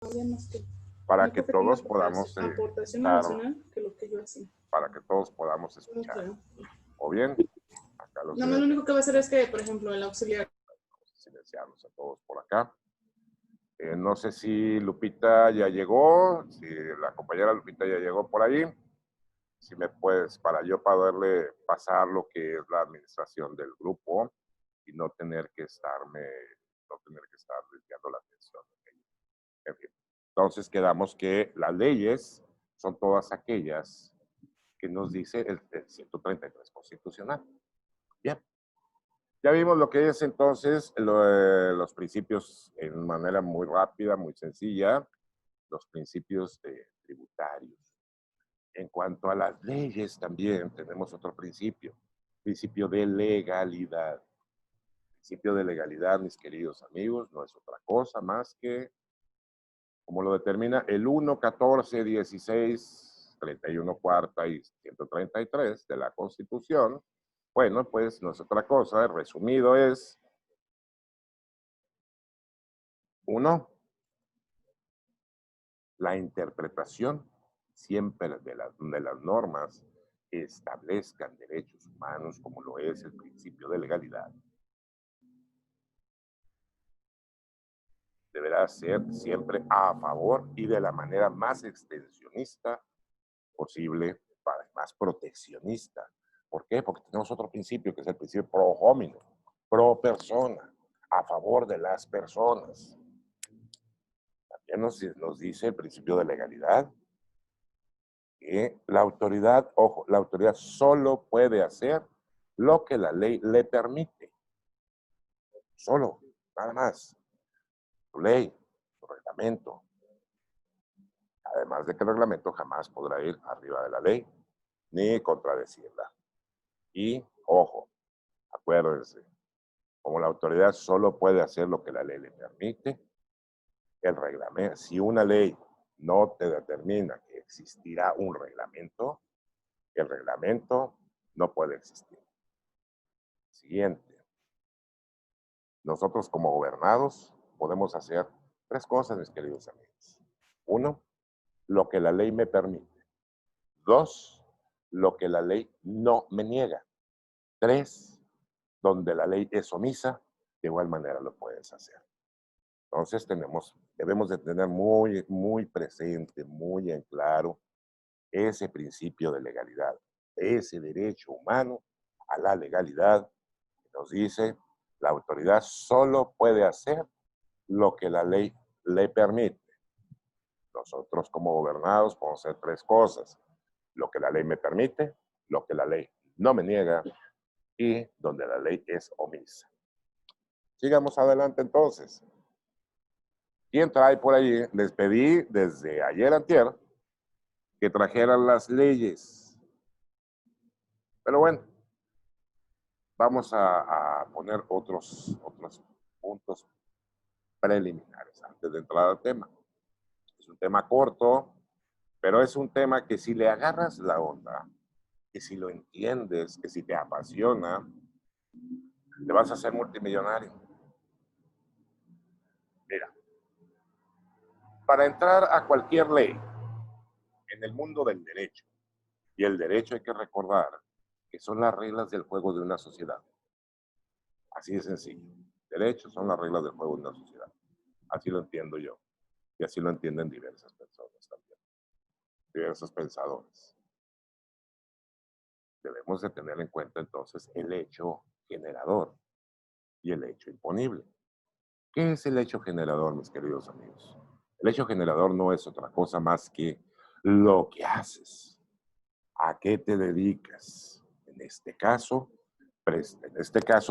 para mi que jefe tenía todos podamos, aportación claro, emocional que lo que yo hacía. para que todos podamos escuchar. Okay. O bien, acá los Nada más lo único que va a hacer es que, por ejemplo, el auxiliar. Vamos a silenciarlos a todos por acá. No sé si Lupita ya llegó, si la compañera Lupita ya llegó por ahí. Si me puedes, para yo poderle pasar lo que es la administración del grupo y no tener que estar desviando la atención. En fin. Entonces quedamos que las leyes son todas aquellas que nos dice el 133 constitucional. Bien. Ya vimos lo que es entonces los principios en manera muy rápida, muy sencilla, los principios tributarios. En cuanto a las leyes también tenemos otro principio de legalidad. Principio de legalidad, mis queridos amigos, no es otra cosa más que, como lo determina el 1, 14, 16, 31 cuarta y 133 de la Constitución. Bueno, pues no es otra cosa, resumido es, 1, la interpretación siempre de las normas que establezcan derechos humanos, como lo es el principio de legalidad, deberá ser siempre a favor y de la manera más extensionista posible, más proteccionista. ¿Por qué? Porque tenemos otro principio, que es el principio pro hominem, pro persona, a favor de las personas. También nos dice el principio de legalidad que la autoridad, ojo, la autoridad solo puede hacer lo que la ley le permite. Solo, nada más. Tu ley, tu reglamento. Además de que el reglamento jamás podrá ir arriba de la ley, ni contradecirla. Y, ojo, acuérdense, como la autoridad solo puede hacer lo que la ley le permite, el reglamento, si una ley no te determina que existirá un reglamento, el reglamento no puede existir. Siguiente. Nosotros como gobernados podemos hacer 3 cosas, mis queridos amigos. 1, lo que la ley me permite. 2, lo que la ley no me niega. 3, donde la ley es omisa, de igual manera lo puedes hacer. Entonces debemos de tener muy, muy presente, muy en claro ese principio de legalidad, ese derecho humano a la legalidad que nos dice la autoridad solo puede hacer lo que la ley le permite. Nosotros como gobernados podemos hacer 3 cosas: lo que la ley me permite, lo que la ley no me niega y donde la ley es omisa. Sigamos adelante entonces. ¿Quién trae por ahí? Les pedí desde ayer antier que trajeran las leyes. Pero bueno, vamos a poner otros puntos preliminares antes de entrar al tema. Es un tema corto, pero es un tema que si le agarras la onda, que si lo entiendes, que si te apasiona, te vas a hacer multimillonario. Mira, para entrar a cualquier ley en el mundo del derecho, y el derecho hay que recordar que son las reglas del juego de una sociedad. Así de sencillo. Derechos son las reglas del juego de una sociedad. Así lo entiendo yo. Y así lo entienden diversas personas también. Diversos pensadores. Debemos de tener en cuenta entonces el hecho generador y el hecho imponible. ¿Qué es el hecho generador, mis queridos amigos? El hecho generador no es otra cosa más que lo que haces, a qué te dedicas. En este caso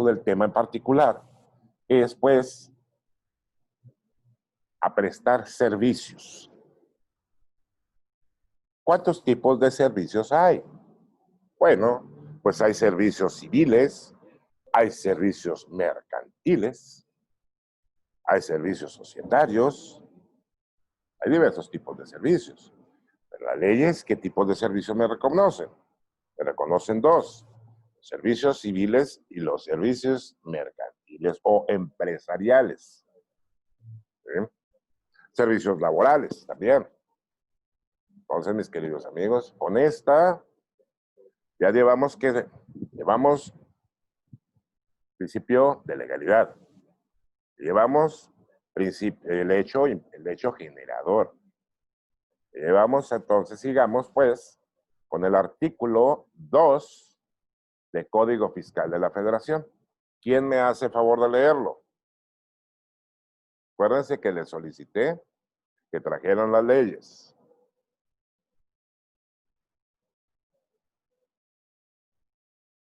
del tema en particular, es pues a prestar servicios. ¿Cuántos tipos de servicios hay? Bueno, pues hay servicios civiles, hay servicios mercantiles, hay servicios societarios, hay diversos tipos de servicios. Pero las leyes, ¿qué tipos de servicios me reconocen? Me reconocen 2, servicios civiles y los servicios mercantiles o empresariales. ¿Sí? servicios laborales también. Entonces, mis queridos amigos, con esta ya llevamos principio de legalidad. Llevamos el hecho generador. Llevamos entonces, sigamos pues, con el artículo 2 del Código Fiscal de la Federación. ¿Quién me hace favor de leerlo? Acuérdense que les solicité que trajeran las leyes.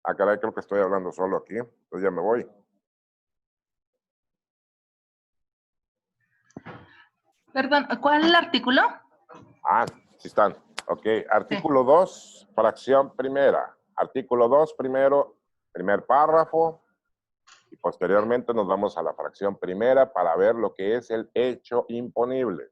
Ah, caray, creo que estoy hablando solo aquí. Entonces ya me voy. Perdón, ¿cuál es el artículo? Ah, sí están. Ok, artículo 2, fracción primera. Artículo 2, primer párrafo. Y posteriormente nos vamos a la fracción primera para ver lo que es el hecho imponible.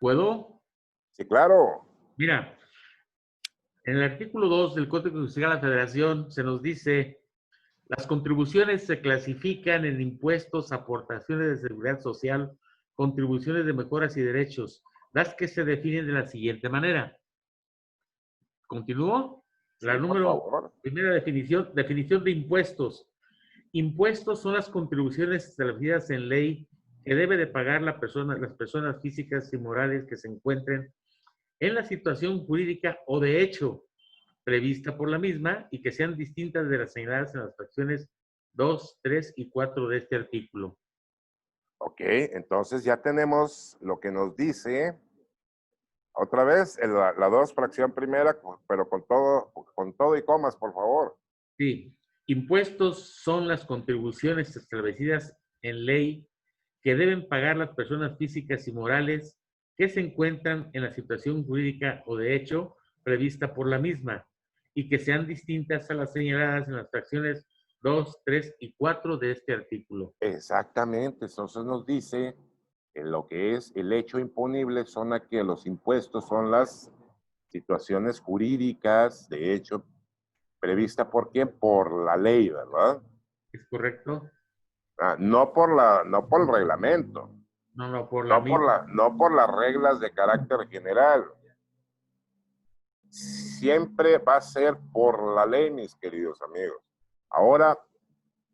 ¿Puedo? Sí, claro. Mira, en el artículo 2 del Código Fiscal de la Federación se nos dice: las contribuciones se clasifican en impuestos, aportaciones de seguridad social, contribuciones de mejoras y derechos, las que se definen de la siguiente manera. ¿Continúo? La Sí, por número, favor. primera definición de impuestos. Impuestos son las contribuciones establecidas en ley que debe de pagar las personas físicas y morales que se encuentren en la situación jurídica o de hecho prevista por la misma y que sean distintas de las señaladas en las fracciones 2, 3 y 4 de este artículo. Ok, entonces ya tenemos lo que nos dice. Otra vez, la 2, fracción primera, pero con todo y comas, por favor. Sí, impuestos son las contribuciones establecidas en ley que deben pagar las personas físicas y morales que se encuentran en la situación jurídica o de hecho prevista por la misma y que sean distintas a las señaladas en las fracciones 2, 3 y 4 de este artículo. Exactamente, entonces nos dice que lo que es el hecho imponible son que los impuestos son las situaciones jurídicas, de hecho, prevista por quién, por la ley, ¿verdad? ¿Es correcto? No por el reglamento, No, por la misma. no por las reglas de carácter general. Siempre va a ser por la ley, mis queridos amigos. Ahora,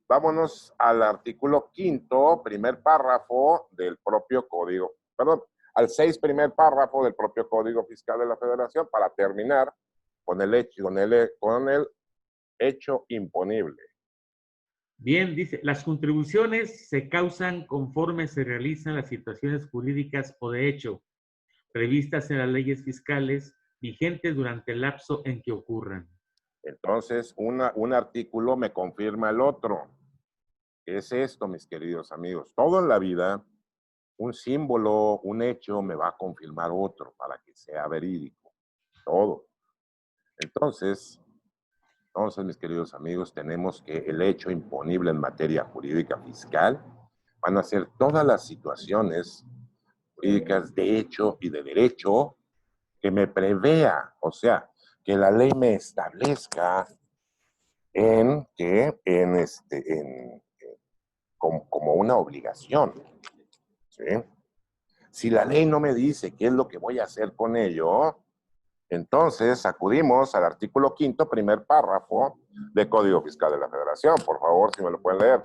vámonos al artículo 5, primer párrafo del propio código, perdón, al 6, primer párrafo del propio Código Fiscal de la Federación para terminar con el hecho imponible. Bien, dice, las contribuciones se causan conforme se realizan las situaciones jurídicas o de hecho previstas en las leyes fiscales vigentes durante el lapso en que ocurran. Entonces, un artículo me confirma el otro. ¿Qué es esto, mis queridos amigos? Todo en la vida, un símbolo, un hecho, me va a confirmar otro para que sea verídico. Todo. Entonces, mis queridos amigos, tenemos que el hecho imponible en materia jurídica fiscal van a ser todas las situaciones jurídicas de hecho y de derecho que me prevea, o sea, que la ley me establezca como una obligación, ¿sí? Si la ley no me dice qué es lo que voy a hacer con ello, entonces acudimos al artículo 5, primer párrafo del Código Fiscal de la Federación. Por favor, si me lo pueden leer.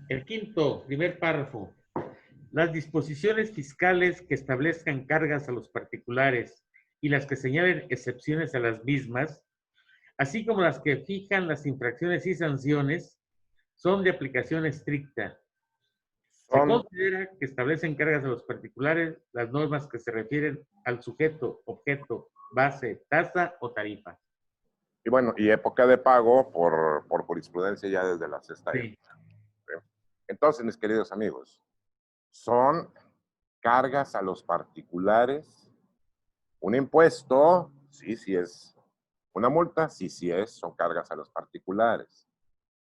El quinto, primer párrafo. Las disposiciones fiscales que establezcan cargas a los particulares y las que señalen excepciones a las mismas, así como las que fijan las infracciones y sanciones, son de aplicación estricta. Se considera que establecen cargas a los particulares las normas que se refieren al sujeto, objeto, base, tasa o tarifa. Y bueno, y época de pago por jurisprudencia ya desde la sexta Sí. época. ¿Sí? Entonces, mis queridos amigos, son cargas a los particulares. Un impuesto, sí, sí es. Una multa, sí, sí es. Son cargas a los particulares.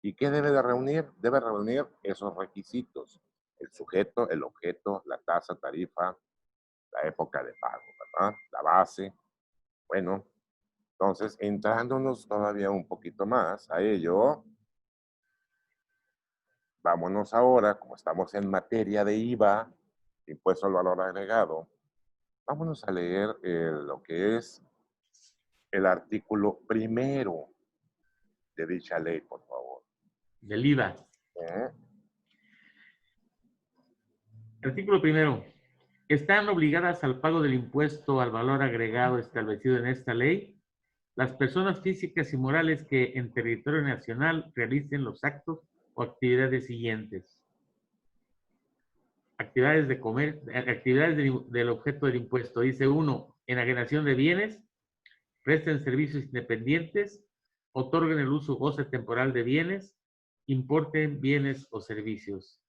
¿Y qué debe de reunir? Debe reunir esos requisitos. El sujeto, el objeto, la tasa, tarifa, la época de pago, ¿verdad? La base. Bueno, entonces, entrándonos todavía un poquito más a ello, vámonos ahora, como estamos en materia de IVA, impuesto al valor agregado, vámonos a leer lo que es el artículo primero de dicha ley, por favor. Del IVA. ¿Eh? Artículo primero. Están obligadas al pago del impuesto al valor agregado establecido en esta ley las personas físicas y morales que en territorio nacional realicen los actos o actividades siguientes. Actividades de comer, actividades del objeto del impuesto. Dice 1, enajenación de bienes, presten servicios independientes, otorguen el uso o goce temporal de bienes, importen bienes o servicios.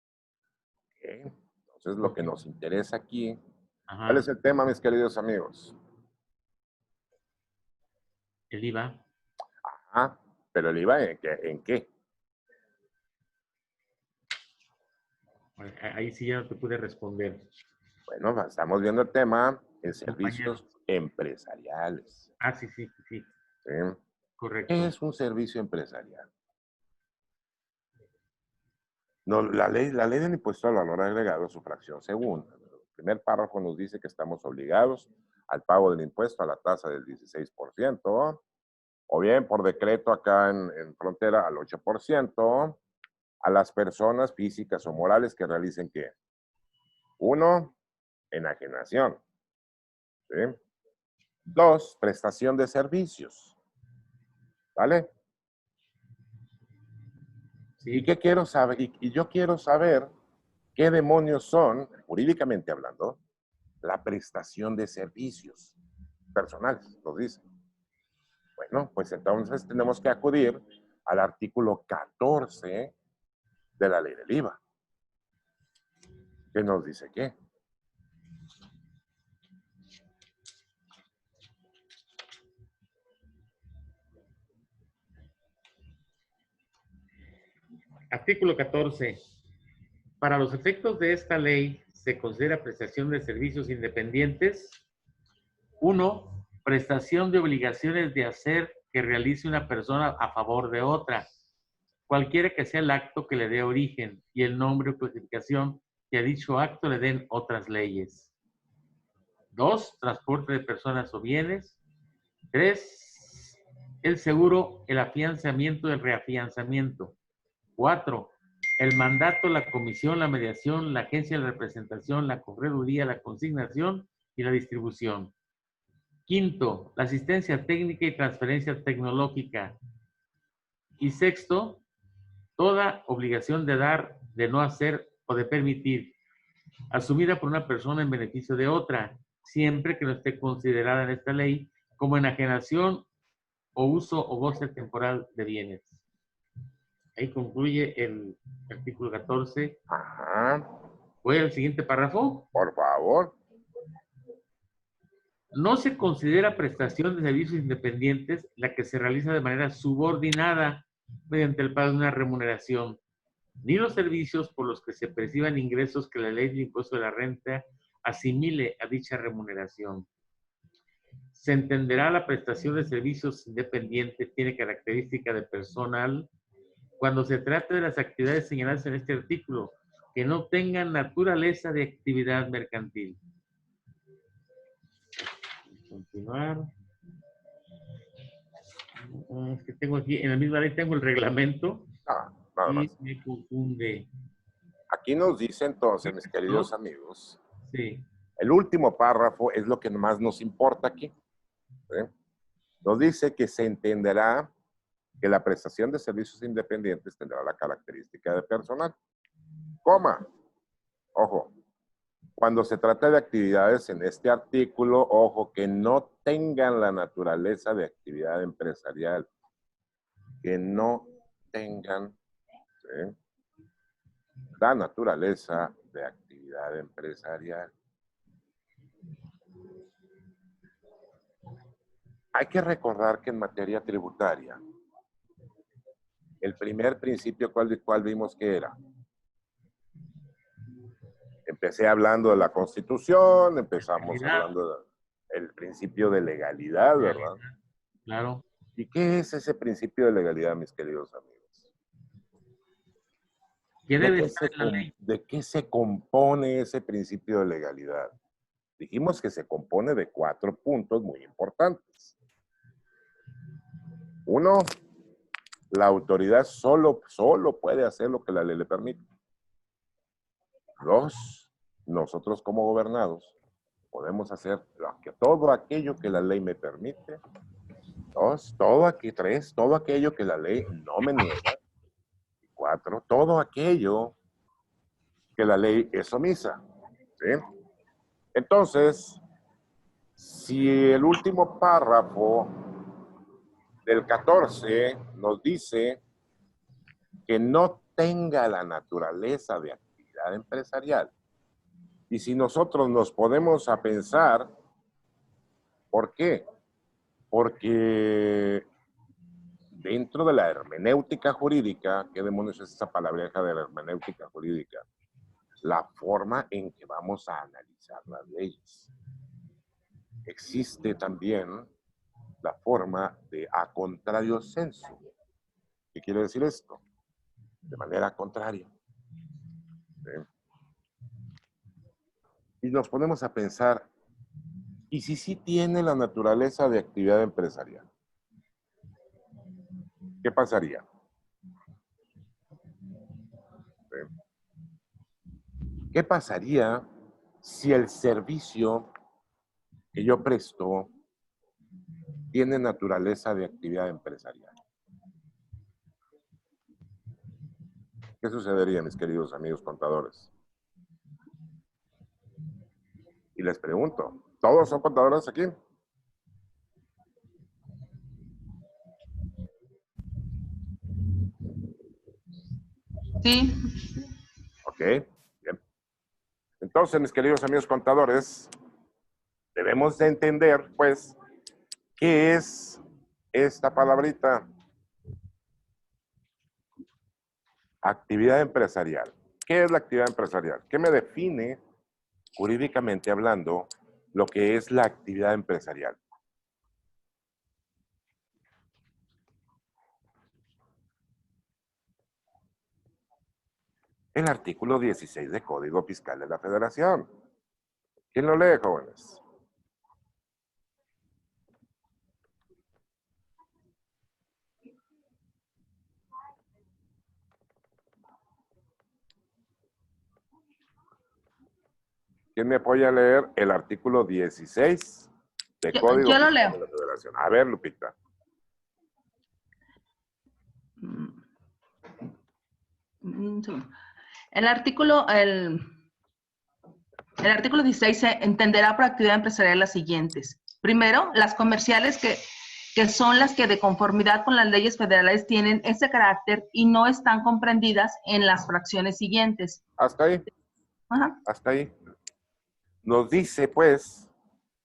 ¿Eh? Entonces, lo que nos interesa aquí, ¿cuál Ajá, es el tema, mis queridos amigos? el IVA. Ajá, pero el IVA ¿en qué? Ahí sí ya no te pude responder. Bueno, estamos viendo el tema en Compañero. servicios empresariales. Ah, sí, sí, sí, ¿Sí? ¿Qué correcto. es un servicio empresarial? No, la ley del impuesto al valor agregado, su fracción segunda. El primer párrafo nos dice que estamos obligados al pago del impuesto a la tasa del 16%, o bien por decreto acá en frontera al 8%, a las personas físicas o morales que realicen ¿qué? 1, enajenación. ¿Sí? 2, prestación de servicios. ¿Vale? ¿Y Sí, qué quiero saber? Y yo quiero saber qué demonios son, jurídicamente hablando, la prestación de servicios personales, nos dice. Bueno, pues entonces tenemos que acudir al artículo 14 de la ley del IVA. ¿Qué nos dice qué? artículo 14. Para los efectos de esta ley, se considera prestación de servicios independientes. 1. Prestación de obligaciones de hacer que realice una persona a favor de otra, cualquiera que sea el acto que le dé origen y el nombre o clasificación que a dicho acto le den otras leyes. 2. Transporte de personas o bienes. 3. El seguro, el afianzamiento, el reafianzamiento. 4. El mandato, la comisión, la mediación, la agencia de representación, la correduría, la consignación y la distribución. 5. La asistencia técnica y transferencia tecnológica. Y 6. Toda obligación de dar, de no hacer o de permitir, asumida por una persona en beneficio de otra, siempre que no esté considerada en esta ley como enajenación o uso o goce temporal de bienes. Ahí concluye el artículo 14. Ajá, Voy al siguiente párrafo. por favor. No se considera prestación de servicios independientes la que se realiza de manera subordinada mediante el pago de una remuneración, ni los servicios por los que se perciban ingresos que la ley del impuesto de la renta asimile a dicha remuneración. Se entenderá la prestación de servicios independientes tiene característica de personal cuando se trate de las actividades señaladas en este artículo que no tengan naturaleza de actividad mercantil. Continuar. Es que tengo aquí, en la misma ley tengo el reglamento Ah, nada y más. me confunde. Aquí nos dice entonces, mis queridos amigos, Sí, el último párrafo es lo que más nos importa aquí. ¿Sí? Nos dice que se entenderá que la prestación de servicios independientes tendrá la característica de personal. Coma. Ojo. Cuando se trata de actividades en este artículo, ojo, que no tengan la naturaleza de actividad empresarial. Que no tengan, ¿sí?, la naturaleza de actividad empresarial. Hay que recordar que en materia tributaria, el primer principio, ¿cuál vimos que era? Empecé hablando de la Constitución, empezamos hablando del principio de legalidad, ¿verdad? Claro. ¿Y qué es ese principio de legalidad, mis queridos amigos? ¿Qué debe estar en la ley? ¿De qué se compone ese principio de legalidad? Dijimos que se compone de 4 puntos muy importantes. 1, la autoridad solo puede hacer lo que la ley le permite. 2, nosotros como gobernados podemos hacer todo aquello que la ley me permite. 2, todo aquello que la ley no me niega. 4, todo aquello que la ley es omisa. ¿Sí? Entonces, si el último párrafo del 14 nos dice que no tenga la naturaleza de actividad empresarial, y si nosotros nos ponemos a pensar, ¿por qué? Porque dentro de la hermenéutica jurídica, ¿qué demonios es esa palabreja de la hermenéutica jurídica? La forma en que vamos a analizar las leyes. Existe también la forma de a contrario sensu. ¿Qué quiere decir esto? De manera contraria. ¿Sí? Y nos ponemos a pensar, ¿y si sí tiene la naturaleza de actividad empresarial? ¿Qué pasaría? ¿Sí? ¿Qué pasaría si el servicio que yo presto tiene naturaleza de actividad empresarial? ¿Qué sucedería, mis queridos amigos contadores? Y les pregunto, ¿todos son contadores aquí? Sí. Ok, bien. Entonces, mis queridos amigos contadores, debemos de entender, pues, ¿qué es esta palabrita? Actividad empresarial. ¿Qué es la actividad empresarial? ¿Qué me define, jurídicamente hablando, lo que es la actividad empresarial? El artículo 16 del Código Fiscal de la Federación. ¿Quién lo lee, jóvenes? ¿Quién me apoya a leer el artículo 16 del Código Yo lo Fiscal leo. de la Federación? A ver, Lupita. Un segundo. El artículo 16 se entenderá por actividad empresarial las siguientes. Primero, las comerciales que son las que de conformidad con las leyes federales tienen ese carácter y no están comprendidas en las fracciones siguientes. Hasta ahí. Ajá. Hasta ahí. Nos dice, pues,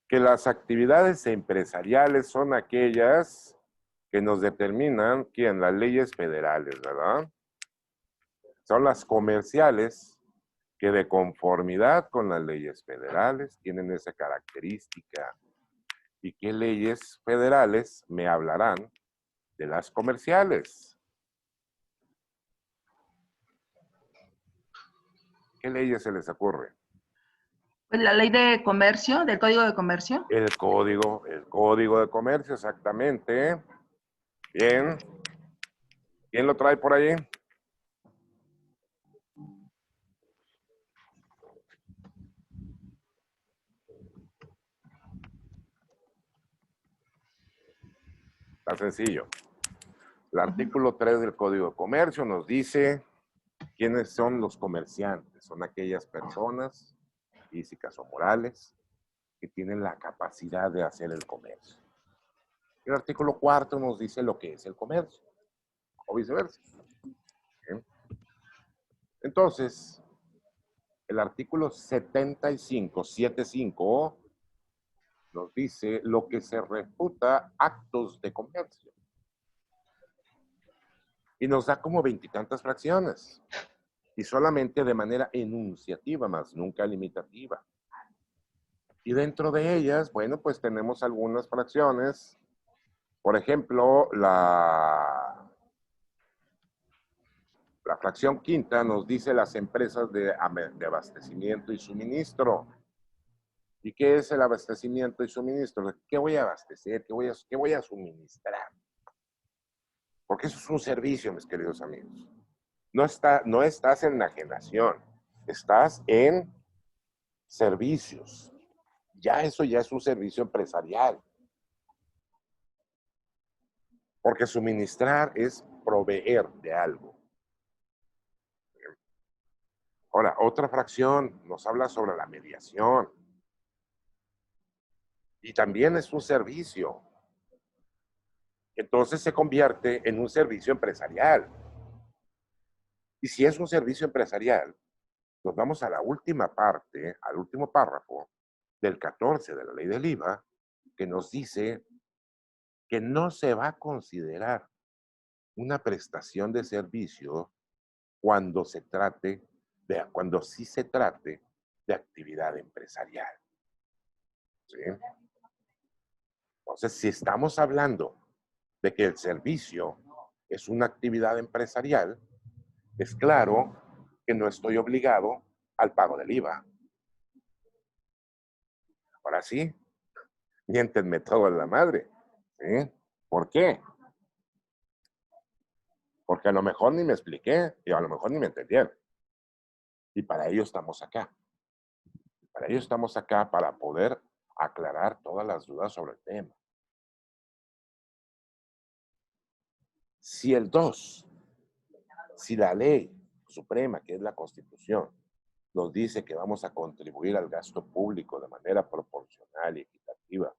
que las actividades empresariales son aquellas que nos determinan en las leyes federales, ¿verdad? Son las comerciales que de conformidad con las leyes federales tienen esa característica. ¿Y qué leyes federales me hablarán de las comerciales? ¿Qué leyes se les ocurre? Pues la ley de comercio, del Código de Comercio. El código de comercio, exactamente. Bien. ¿Quién lo trae por ahí? Está sencillo. El artículo 3 del Código de Comercio nos dice quiénes son los comerciantes. Son aquellas personas físicas o morales que tienen la capacidad de hacer el comercio. El artículo 4 nos dice lo que es el comercio, o viceversa. ¿Bien? Entonces, el artículo 75 nos dice lo que se refuta actos de comercio. Y nos da como 20 y tantas fracciones. Y solamente de manera enunciativa, más nunca limitativa. Y dentro de ellas, bueno, pues tenemos algunas fracciones. Por ejemplo, la fracción quinta nos dice las empresas de abastecimiento y suministro. ¿Y qué es el abastecimiento y suministro? ¿Qué voy a abastecer? ¿Qué voy a suministrar? Porque eso es un servicio, mis queridos amigos. No estás en enajenación, estás en servicios. Eso ya es un servicio empresarial. Porque suministrar es proveer de algo. Ahora, otra fracción nos habla sobre la mediación. Y también es un servicio. Entonces se convierte en un servicio empresarial. Y si es un servicio empresarial, nos vamos a la última parte, al último párrafo del 14 de la ley del IVA, que nos dice que no se va a considerar una prestación de servicio cuando sí se trate de actividad empresarial. ¿Sí? Entonces, si estamos hablando de que el servicio es una actividad empresarial, es claro que no estoy obligado al pago del IVA. Ahora sí, miéntenme todo en la madre. ¿Sí? ¿Por qué? Porque a lo mejor ni me expliqué y a lo mejor ni me entendieron. Y para ello estamos acá. Para ello estamos acá para poder aclarar todas las dudas sobre el tema. Si la ley suprema, que es la Constitución, nos dice que vamos a contribuir al gasto público de manera proporcional y equitativa,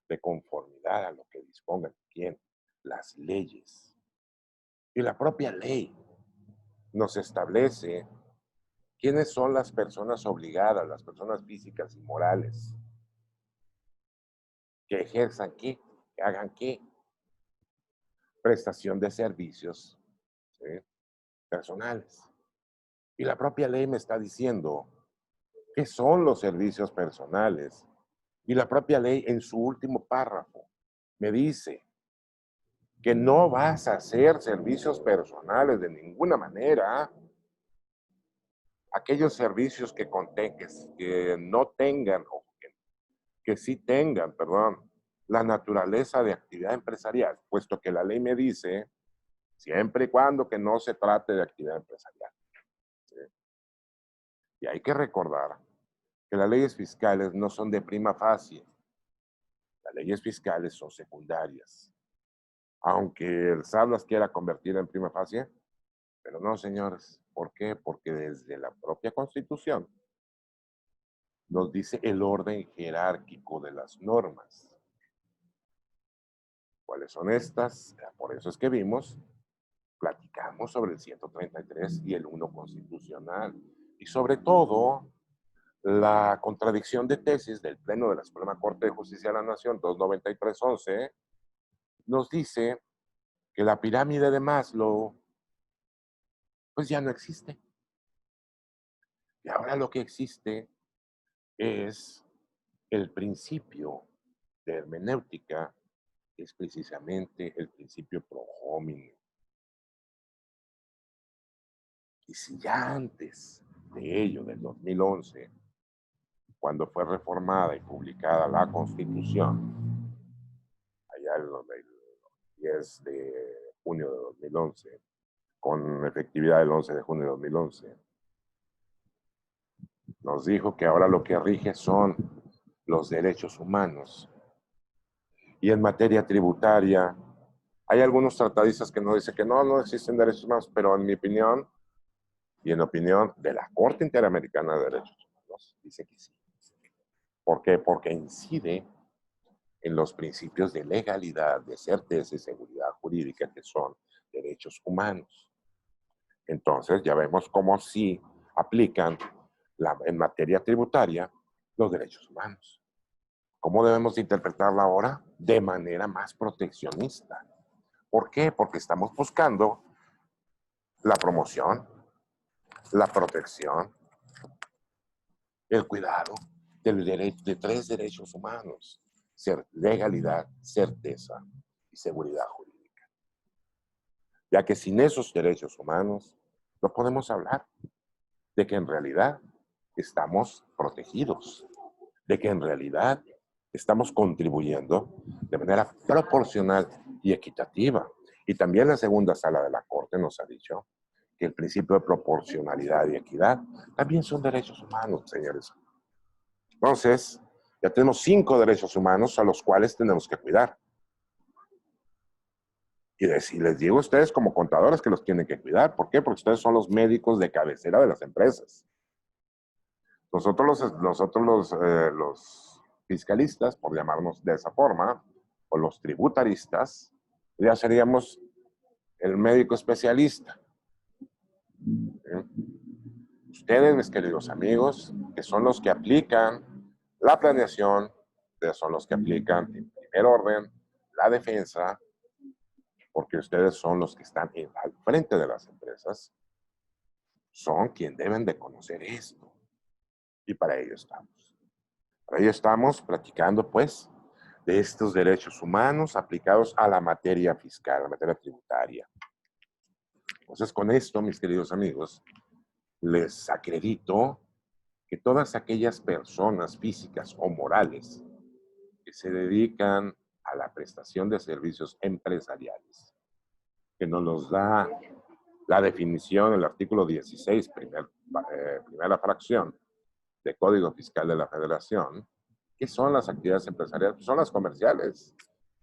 de conformidad a lo que dispongan ¿quién? Las leyes. Y la propia ley nos establece quiénes son las personas obligadas, las personas físicas y morales, que ejerzan qué, que hagan qué. Prestación de servicios, ¿sí? Personales. Y la propia ley me está diciendo qué son los servicios personales. Y la propia ley en su último párrafo me dice que no vas a hacer servicios personales de ninguna manera. Aquellos servicios que no tengan, o que sí tengan, perdón, la naturaleza de actividad empresarial, puesto que la ley me dice, siempre y cuando que no se trate de actividad empresarial. ¿Sí? Y hay que recordar que las leyes fiscales no son de prima facie. Las leyes fiscales son secundarias. Aunque el SAT las quiera convertir en prima facie, pero no, señores. ¿Por qué? Porque desde la propia Constitución nos dice el orden jerárquico de las normas. ¿Cuáles son estas? Por eso es que platicamos sobre el 133 y el 1 constitucional. Y sobre todo, la contradicción de tesis del Pleno de la Suprema Corte de Justicia de la Nación, 293.11, nos dice que la pirámide de Maslow, pues ya no existe. Y ahora lo que existe es el principio de hermenéutica, que es precisamente el principio pro hominem. Y si ya antes de ello, del 2011, cuando fue reformada y publicada la Constitución, allá el 10 de junio de 2011, con efectividad el 11 de junio de 2011, nos dijo que ahora lo que rige son los derechos humanos. Y en materia tributaria, hay algunos tratadistas que nos dicen que no existen derechos humanos, pero en mi opinión, y en opinión de la Corte Interamericana de Derechos Humanos, dice que sí. ¿Por qué? Porque incide en los principios de legalidad, de certeza y seguridad jurídica, que son derechos humanos. Entonces, ya vemos cómo sí aplican en materia tributaria los derechos humanos. ¿Cómo debemos interpretarla ahora? De manera más proteccionista. ¿Por qué? Porque estamos buscando la promoción, la protección, el cuidado de tres derechos humanos: legalidad, certeza y seguridad jurídica. Ya que sin esos derechos humanos no podemos hablar de que en realidad estamos protegidos, de que en realidad estamos contribuyendo de manera proporcional y equitativa. Y también la segunda sala de la Corte nos ha dicho que el principio de proporcionalidad y equidad también son derechos humanos, señores. Entonces, ya tenemos 5 derechos humanos a los cuales tenemos que cuidar. Y les digo a ustedes como contadores que los tienen que cuidar. ¿Por qué? Porque ustedes son los médicos de cabecera de las empresas. Nosotros los fiscalistas, por llamarnos de esa forma, o los tributaristas, ya seríamos el médico especialista. Ustedes, mis queridos amigos, que son los que aplican la planeación, son los que aplican en primer orden la defensa, porque ustedes son los que están al frente de las empresas, son quienes deben de conocer esto. Y para ello estamos. Para ello estamos platicando, pues, de estos derechos humanos aplicados a la materia fiscal, a la materia tributaria. Entonces, con esto, mis queridos amigos, les acredito que todas aquellas personas físicas o morales que se dedican a la prestación de servicios empresariales, que nos los da la definición, el artículo 16, primera fracción del Código Fiscal de la Federación, ¿qué son las actividades empresariales? Pues son las comerciales.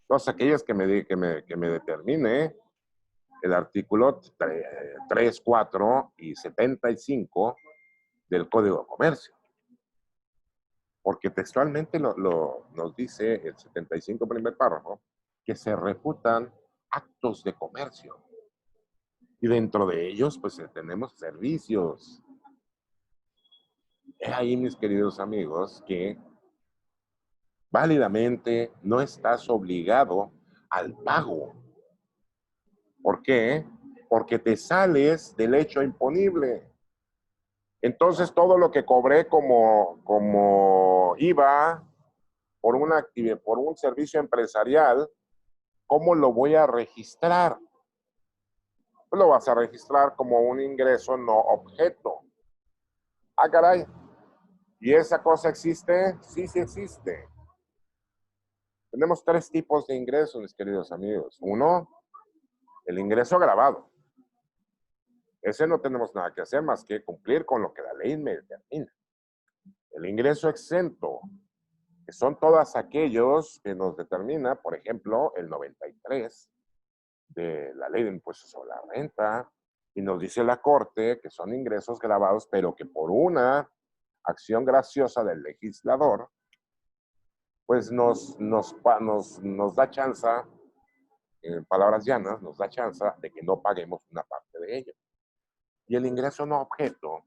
Todas aquellas que me determine el artículo 3, 4 y 75 del Código de Comercio. Porque textualmente nos dice el 75 primer párrafo que se reputan actos de comercio. Y dentro de ellos, pues tenemos servicios. Es ahí, mis queridos amigos, que válidamente no estás obligado al pago. ¿Por qué? Porque te sales del hecho imponible. Entonces, todo lo que cobré como IVA por una actividad, por un servicio empresarial, ¿cómo lo voy a registrar? Pues lo vas a registrar como un ingreso no objeto. Ah, caray. ¿Y esa cosa existe? Sí, sí existe. Tenemos 3 tipos de ingresos, mis queridos amigos. Uno, el ingreso agravado. Ese no tenemos nada que hacer más que cumplir con lo que la ley me determina. El ingreso exento, que son todos aquellos que nos determina, por ejemplo, el 93 de la ley de impuestos sobre la renta, y nos dice la Corte que son ingresos gravados, pero que por una acción graciosa del legislador, pues nos da chance, en palabras llanas, nos da chance de que no paguemos una parte de ello. Y el ingreso no objeto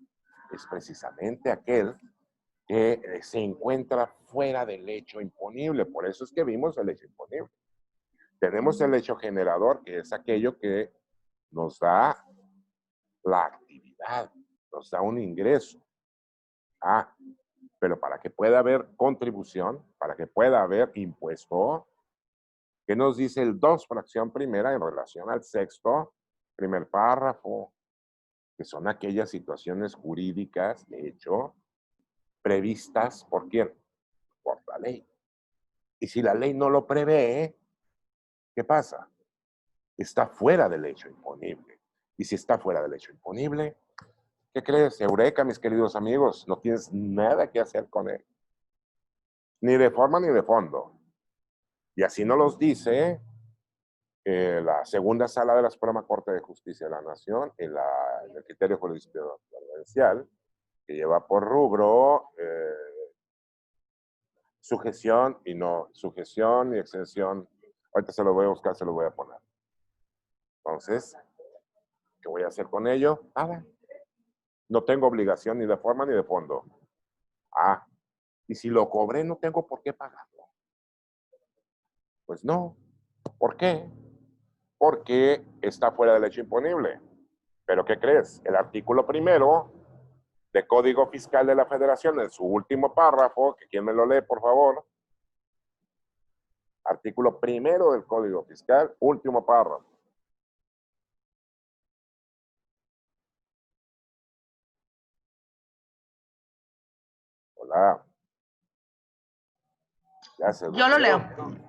es precisamente aquel que se encuentra fuera del hecho imponible. Por eso es que vimos el hecho imponible. Tenemos el hecho generador, que es aquello que nos da la actividad, nos da un ingreso. Pero para que pueda haber contribución, para que pueda haber impuesto, ¿qué nos dice el 2 fracción primera en relación al 6º primer párrafo? Que son aquellas situaciones jurídicas, de hecho, previstas ¿por quién? Por la ley. Y si la ley no lo prevé, ¿qué pasa? Está fuera del hecho imponible. Y si está fuera del hecho imponible, ¿qué crees? Eureka, mis queridos amigos, no tienes nada que hacer con él. Ni de forma ni de fondo. Y así nos los dice la segunda sala de la Suprema Corte de Justicia de la Nación, en el criterio jurisprudencial, que lleva por rubro Sujeción y no, sujeción y exención. Ahorita se lo voy a buscar, se lo voy a poner. Entonces, ¿qué voy a hacer con ello? Nada. No tengo obligación ni de forma ni de fondo. Ah, y si lo cobré, no tengo por qué pagarlo. Pues no. ¿Por qué? Porque está fuera del hecho imponible. ¿Pero qué crees? El artículo primero de Código Fiscal de la Federación, en su último párrafo, que quien me lo lee, por favor. Artículo primero del Código Fiscal, último párrafo. Hola. Ya se Yo lo leo. durmió.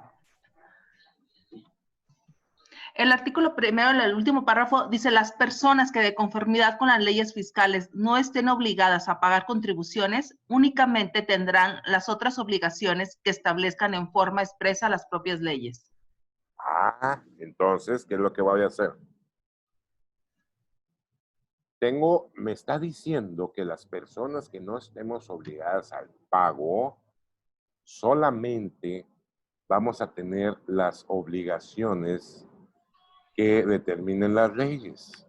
El artículo primero, el último párrafo, dice: las personas que de conformidad con las leyes fiscales no estén obligadas a pagar contribuciones, únicamente tendrán las otras obligaciones que establezcan en forma expresa las propias leyes. Ah, entonces, ¿qué es lo que voy a hacer? Me está diciendo que las personas que no estemos obligadas al pago, solamente vamos a tener las obligaciones que determinen las leyes.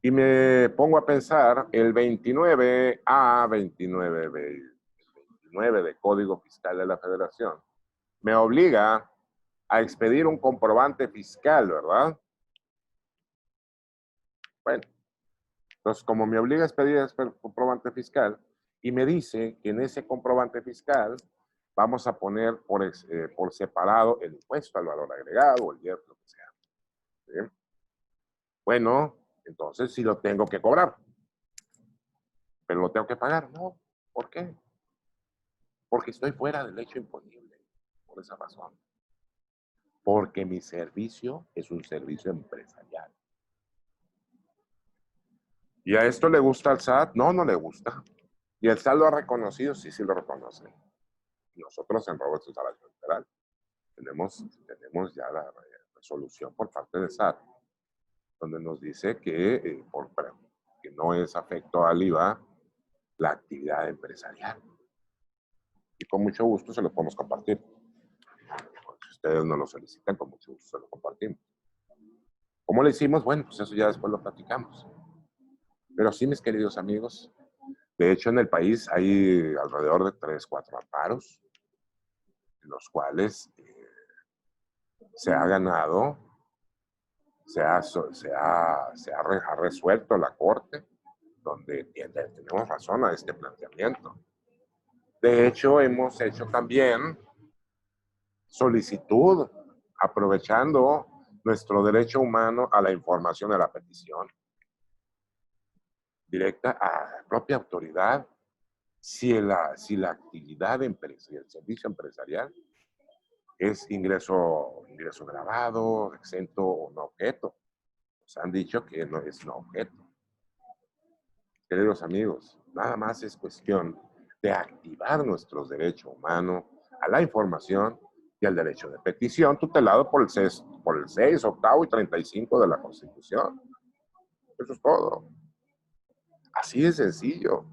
Y me pongo a pensar, el 29A, 29 de Código Fiscal de la Federación, me obliga a expedir un comprobante fiscal, ¿verdad? Bueno, entonces como me obliga a expedir el comprobante fiscal y me dice que en ese comprobante fiscal vamos a poner por separado el impuesto al valor agregado o el IEPS, lo que sea. ¿Sí? Bueno, entonces sí lo tengo que cobrar. Pero lo tengo que pagar. No. ¿Por qué? Porque estoy fuera del hecho imponible. Por esa razón. Porque mi servicio es un servicio empresarial. ¿Y a esto le gusta al SAT? No, no le gusta. ¿Y el SAT lo ha reconocido? Sí, sí lo reconoce. Nosotros en Roberto Salario Federal tenemos ya la resolución por parte del SAT, donde nos dice que, que no es afecto al IVA la actividad empresarial. Y con mucho gusto se lo podemos compartir. Si ustedes no lo solicitan, con mucho gusto se lo compartimos. ¿Cómo le hicimos? Bueno, pues eso ya después lo platicamos. Pero sí, mis queridos amigos, de hecho en el país hay alrededor de 3, 4 amparos, en los cuales se ha ganado, ha resuelto la Corte, donde tenemos razón a este planteamiento. De hecho, hemos hecho también solicitud, aprovechando nuestro derecho humano a la información, a la petición directa a la propia autoridad, si la actividad empresarial, el servicio empresarial es ingreso grabado, exento o no objeto. Nos han dicho que no es no objeto. Queridos amigos, nada más es cuestión de activar nuestros derechos humanos a la información y al derecho de petición tutelado por el 6, octavo y 35 de la Constitución. Eso es todo. Así de sencillo.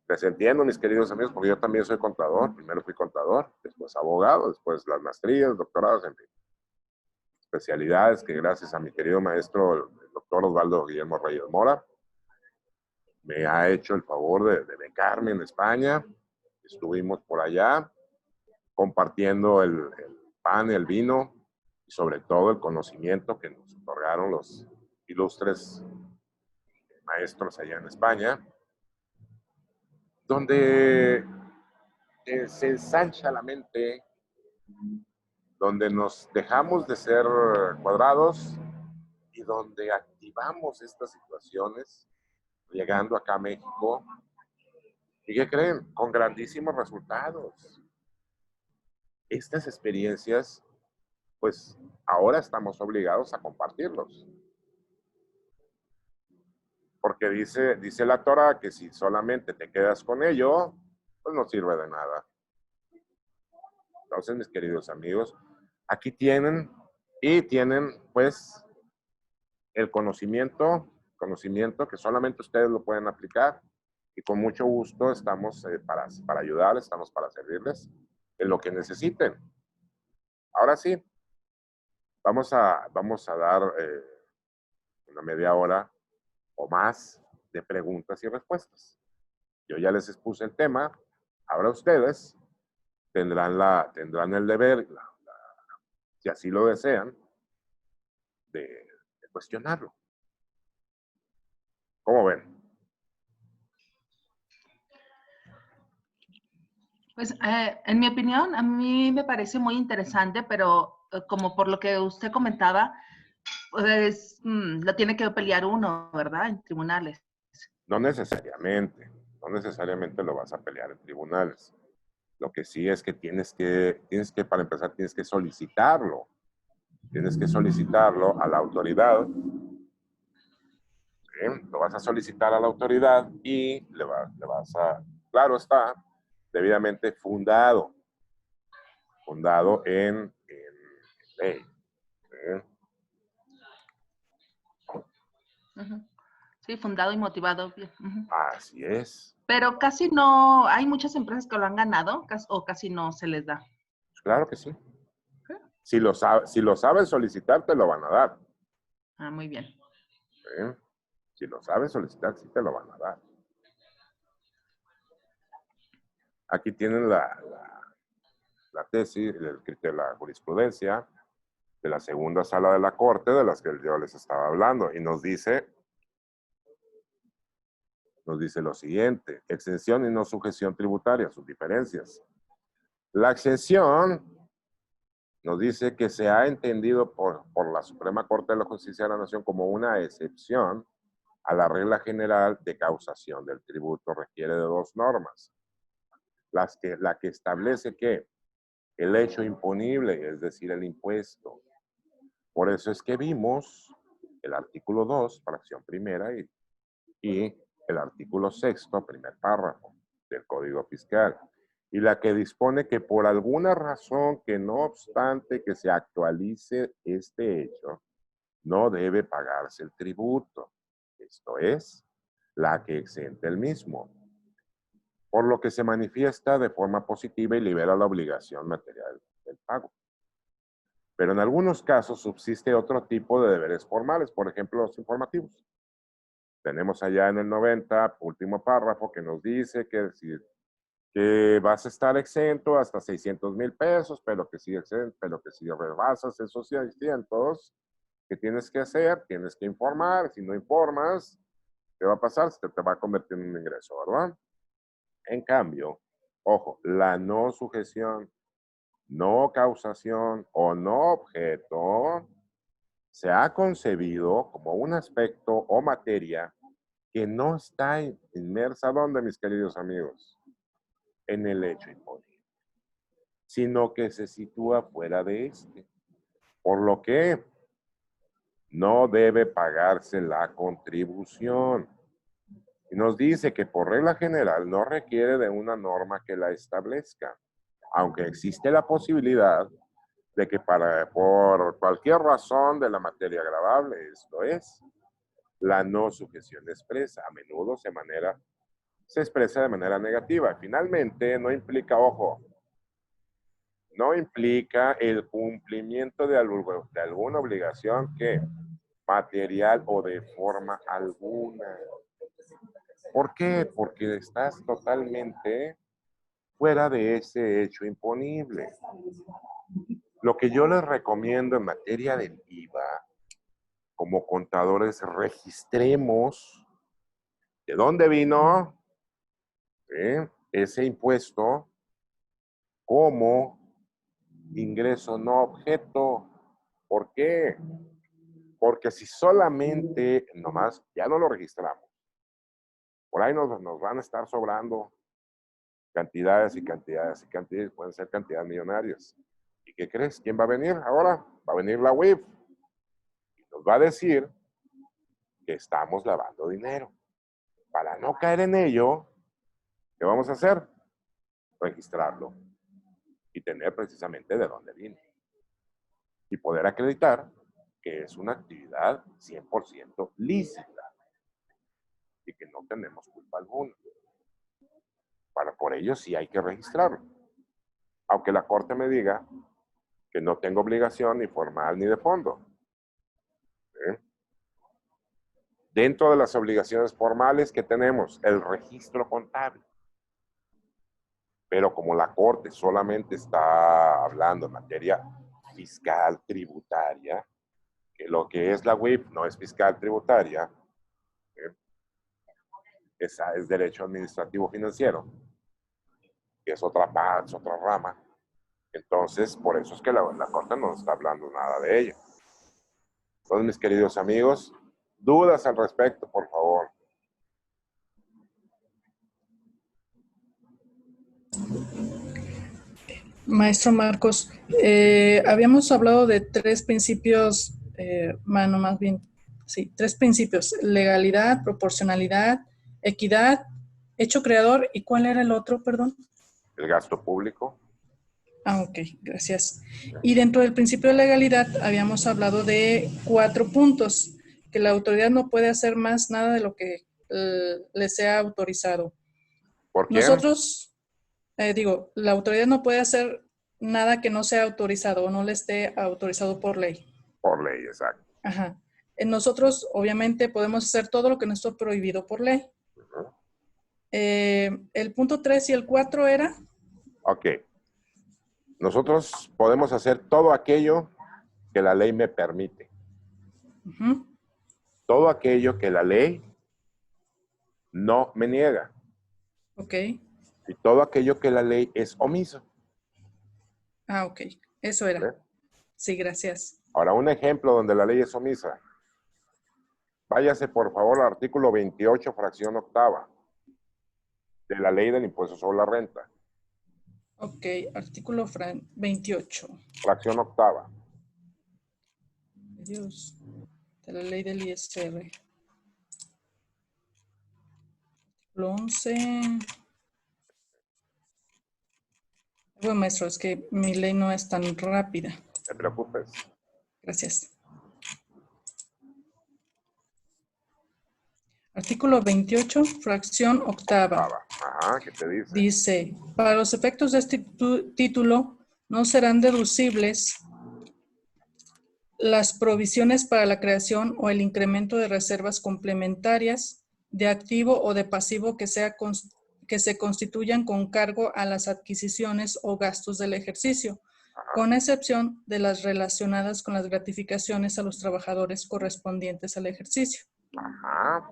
Les entiendo, mis queridos amigos, porque yo también soy contador. Primero fui contador, después abogado, después las maestrías, doctorados, en fin. Especialidades que gracias a mi querido maestro, el doctor Osvaldo Guillermo Reyes Mora, me ha hecho el favor de becarme en España. Estuvimos por allá compartiendo el pan, el vino y sobre todo el conocimiento que nos otorgaron los ilustres maestros allá en España, donde se ensancha la mente, donde nos dejamos de ser cuadrados y donde activamos estas situaciones, llegando acá a México. ¿Y qué creen? Con grandísimos resultados. Estas experiencias, pues ahora estamos obligados a compartirlos. Porque dice la Torah que si solamente te quedas con ello, pues no sirve de nada. Entonces, mis queridos amigos, aquí tienen pues el conocimiento que solamente ustedes lo pueden aplicar Y con mucho gusto estamos para ayudarles, estamos para servirles en lo que necesiten. Ahora sí, vamos a dar una media hora o más de preguntas y respuestas. Yo ya les expuse el tema. Ahora ustedes tendrán el deber, si así lo desean, de cuestionarlo. ¿Cómo ven? Pues en mi opinión, a mí me parece muy interesante, pero como por lo que usted comentaba, pues lo tiene que pelear uno, ¿verdad? En tribunales. No necesariamente lo vas a pelear en tribunales. Lo que sí es que tienes que, para empezar, tienes que solicitarlo. Tienes que solicitarlo a la autoridad. ¿Sí? Lo vas a solicitar a la autoridad y le vas a, claro está, debidamente fundado en ley. ¿Sí? Sí, fundado y motivado. Así es. Pero casi no, hay muchas empresas que lo han ganado o casi no se les da. Claro que sí. Si lo sabes solicitar, te lo van a dar. Ah, muy bien. ¿Sí? Si lo sabes solicitar, sí te lo van a dar. Aquí tienen la tesis, de la jurisprudencia de la segunda sala de la Corte, de las que yo les estaba hablando, y nos dice lo siguiente: exención y no sujeción tributaria, sus diferencias. La exención nos dice que se ha entendido por la Suprema Corte de la Justicia de la Nación como una excepción a la regla general de causación del tributo. Requiere de dos normas. La que establece que el hecho imponible, es decir, el impuesto. Por eso es que vimos el artículo 2, fracción primera, y el artículo 6, primer párrafo del Código Fiscal. Y la que dispone que por alguna razón que no obstante que se actualice este hecho, no debe pagarse el tributo. Esto es, la que exenta el mismo, por lo que se manifiesta de forma positiva y libera la obligación material del pago. Pero en algunos casos subsiste otro tipo de deberes formales, por ejemplo, los informativos. Tenemos allá en el 90, último párrafo, que nos dice que vas a estar exento hasta 600,000 pesos, pero que si rebasas esos 600, ¿qué tienes que hacer? Tienes que informar. Si no informas, ¿qué va a pasar? Se te va a convertir en un ingreso, ¿verdad? En cambio, ojo, la no sujeción, no causación o no objeto se ha concebido como un aspecto o materia que no está inmersa, ¿dónde, mis queridos amigos? En el hecho imponible, sino que se sitúa fuera de este, por lo que no debe pagarse la contribución. Y nos dice que por regla general no requiere de una norma que la establezca, aunque existe la posibilidad de que por cualquier razón de la materia gravable, esto es, la no sujeción expresa, a menudo se expresa de manera negativa. Finalmente, no implica, ojo, no implica el cumplimiento de alguna obligación que material o de forma alguna. ¿Por qué? Porque estás totalmente fuera de ese hecho imponible. Lo que yo les recomiendo en materia del IVA, como contadores, registremos de dónde vino ese impuesto como ingreso no objeto. ¿Por qué? Porque si solamente nomás ya no lo registramos, por ahí nos van a estar sobrando cantidades y cantidades y cantidades, pueden ser cantidades millonarias. ¿Y qué crees? ¿Quién va a venir ahora? Va a venir la UIF y nos va a decir que estamos lavando dinero. Para no caer en ello, ¿qué vamos a hacer? Registrarlo y tener precisamente de dónde viene. Y poder acreditar que es una actividad 100% lícita y que no tenemos culpa alguna. Por ello sí hay que registrarlo. Aunque la Corte me diga que no tengo obligación ni formal ni de fondo. ¿Sí? Dentro de las obligaciones formales que tenemos, el registro contable. Pero como la Corte solamente está hablando en materia fiscal tributaria, que lo que es la WIP no es fiscal tributaria, esa es derecho administrativo financiero, que es otra parte, es otra rama. Entonces, por eso es que la Corte no está hablando nada de ello. Entonces, mis queridos amigos, dudas al respecto, por favor. Maestro Marcos, habíamos hablado de tres principios, bueno, más bien, sí, tres principios: legalidad, proporcionalidad, equidad, hecho creador. ¿Y cuál era el otro, perdón? El gasto público. Ah, ok, gracias. Y dentro del principio de legalidad habíamos hablado de 4 puntos: que la autoridad no puede hacer más nada de lo que le sea autorizado. ¿Por quién? Nosotros, la autoridad no puede hacer nada que no sea autorizado o no le esté autorizado por ley. Por ley, exacto. Ajá. Nosotros, obviamente, podemos hacer todo lo que no está prohibido por ley. Uh-huh. El punto 3 y el 4 era... Ok. Nosotros podemos hacer todo aquello que la ley me permite. Uh-huh. Todo aquello que la ley no me niega. Ok. Y todo aquello que la ley es omiso. Ah, ok. Eso era. ¿Eh? Sí, gracias. Ahora, un ejemplo donde la ley es omisa. Váyase, por favor, al artículo 28, fracción octava, de la ley del impuesto sobre la renta. Ok, artículo 28. Fracción octava. Dios, de la ley del ISR. Artículo 11. Bueno, maestro, es que mi ley no es tan rápida. No te preocupes. Gracias. Artículo 28, fracción octava. Ajá, ¿qué te dice? Dice, para los efectos de este título no serán deducibles las provisiones para la creación o el incremento de reservas complementarias de activo o de pasivo que se constituyan con cargo a las adquisiciones o gastos del ejercicio, con excepción de las relacionadas con las gratificaciones a los trabajadores correspondientes al ejercicio. Ajá.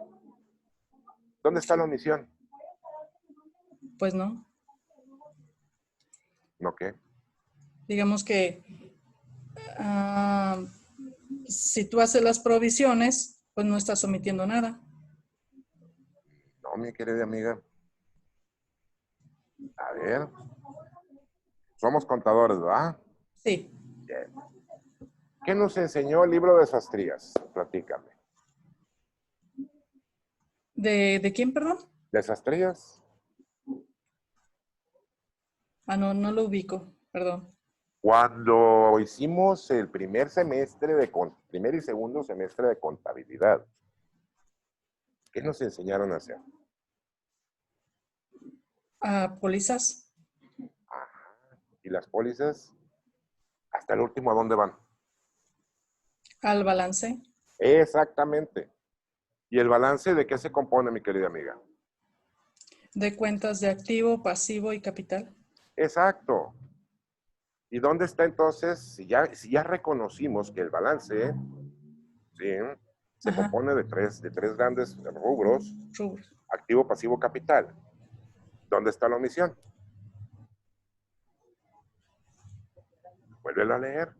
¿Dónde está la omisión? Pues no. ¿No qué? Digamos que si tú haces las provisiones, pues no estás omitiendo nada. No, mi querida amiga. A ver. Somos contadores, ¿verdad? Sí. Bien. ¿Qué nos enseñó el libro de Sastrías? Platícame. ¿De quién, perdón? ¿De Sastrías? Ah, no, no lo ubico, perdón. Cuando hicimos el primer y segundo semestre de contabilidad, ¿qué nos enseñaron a hacer? ¿Pólizas? Ajá. ¿Y las pólizas? ¿Hasta el último a dónde van? ¿Al balance? Exactamente. ¿Y el balance de qué se compone, mi querida amiga? ¿De cuentas de activo, pasivo y capital? Exacto. ¿Y dónde está entonces? Si ya reconocimos que el balance, ¿sí?, se Ajá. compone de tres grandes rubros: Rubros. activo, pasivo, capital. ¿Dónde está la omisión? Vuélvelo a leer.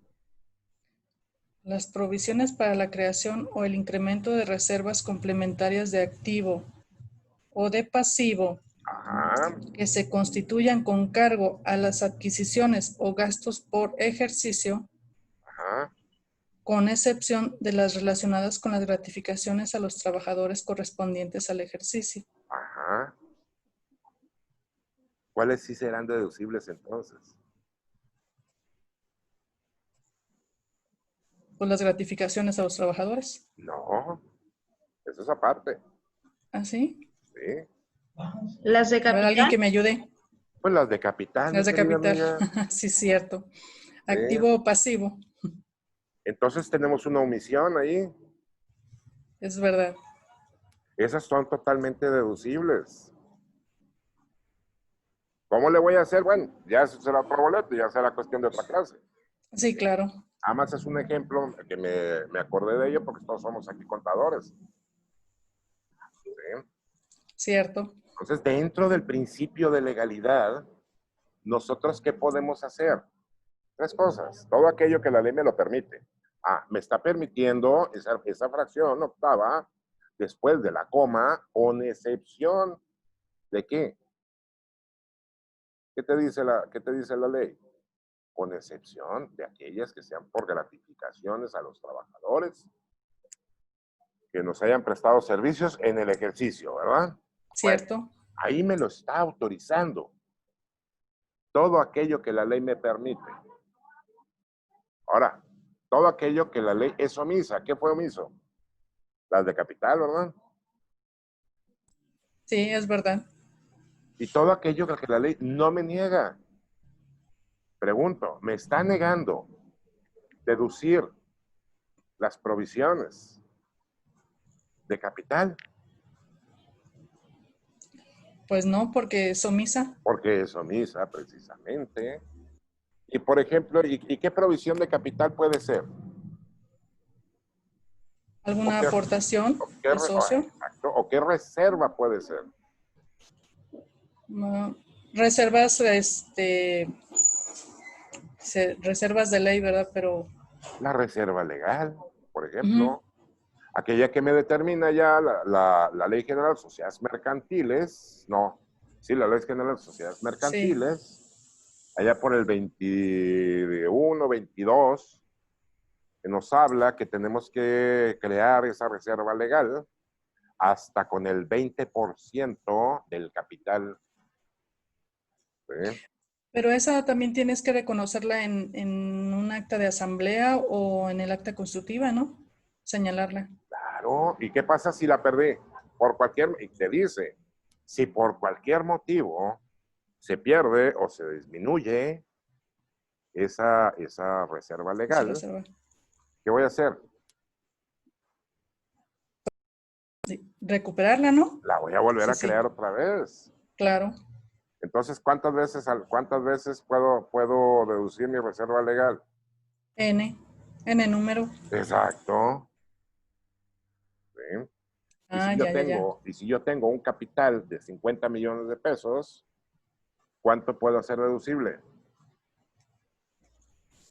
Las provisiones para la creación o el incremento de reservas complementarias de activo o de pasivo Ajá. que se constituyan con cargo a las adquisiciones o gastos por ejercicio, Ajá. con excepción de las relacionadas con las gratificaciones a los trabajadores correspondientes al ejercicio. Ajá. ¿Cuáles sí serán deducibles entonces? Pues las gratificaciones a los trabajadores. No, eso es aparte. ¿Ah, sí? ¿Sí? Las de A ver, alguien capital. que me ayude. Pues las de capital, mi Las de querida capital. amiga. Sí, cierto. Sí. Activo o pasivo. Entonces tenemos una omisión ahí. Es verdad. Esas son totalmente deducibles. ¿Cómo le voy a hacer? Bueno, ya eso será otro boleto, ya será cuestión de otra clase. Sí, claro. Además es un ejemplo que me acordé de ello porque todos somos aquí contadores. ¿Sí? Cierto. Entonces, dentro del principio de legalidad, ¿nosotros qué podemos hacer? Tres cosas. Todo aquello que la ley me lo permite. Me está permitiendo esa fracción octava después de la coma, con excepción de qué. ¿Qué te dice la ley? Con excepción de aquellas que sean por gratificaciones a los trabajadores que nos hayan prestado servicios en el ejercicio, ¿verdad? Cierto. Bueno, ahí me lo está autorizando. Todo aquello que la ley me permite. Ahora, todo aquello que la ley es omisa. ¿Qué fue omiso? Las de capital, ¿verdad? Sí, es verdad. Y todo aquello que la ley no me niega. Pregunto, ¿me está negando deducir las provisiones de capital? Pues no, porque es omisa. Porque es omisa, precisamente. Y, por ejemplo, ¿y qué provisión de capital puede ser? ¿Alguna aportación del socio? Exacto, ¿o qué reserva puede ser? Reservas, reservas de ley, ¿verdad? Pero La reserva legal, por ejemplo. Aquella que me determina ya la Ley General de Sociedades Mercantiles, no, sí, la Ley General de Sociedades sí, Mercantiles, allá por el 21, 22, que nos habla que tenemos que crear esa reserva legal hasta con el 20% del capital. ¿Sí? pero esa también tienes que reconocerla en un acta de asamblea o en el acta constitutiva, ¿no? Señalarla. Claro, ¿y qué pasa si la perdí? Y te dice, si por cualquier motivo se pierde o se disminuye esa reserva Esa legal, reserva. ¿qué voy a hacer? Sí, recuperarla, ¿no? La voy a volver Sí, a crear sí, otra vez. claro. Entonces, ¿cuántas veces puedo deducir mi reserva legal? N número. Exacto. ¿Sí? Y Ah, ya, ya, ya. si yo tengo un capital de 50 millones de pesos, ¿cuánto puedo hacer deducible?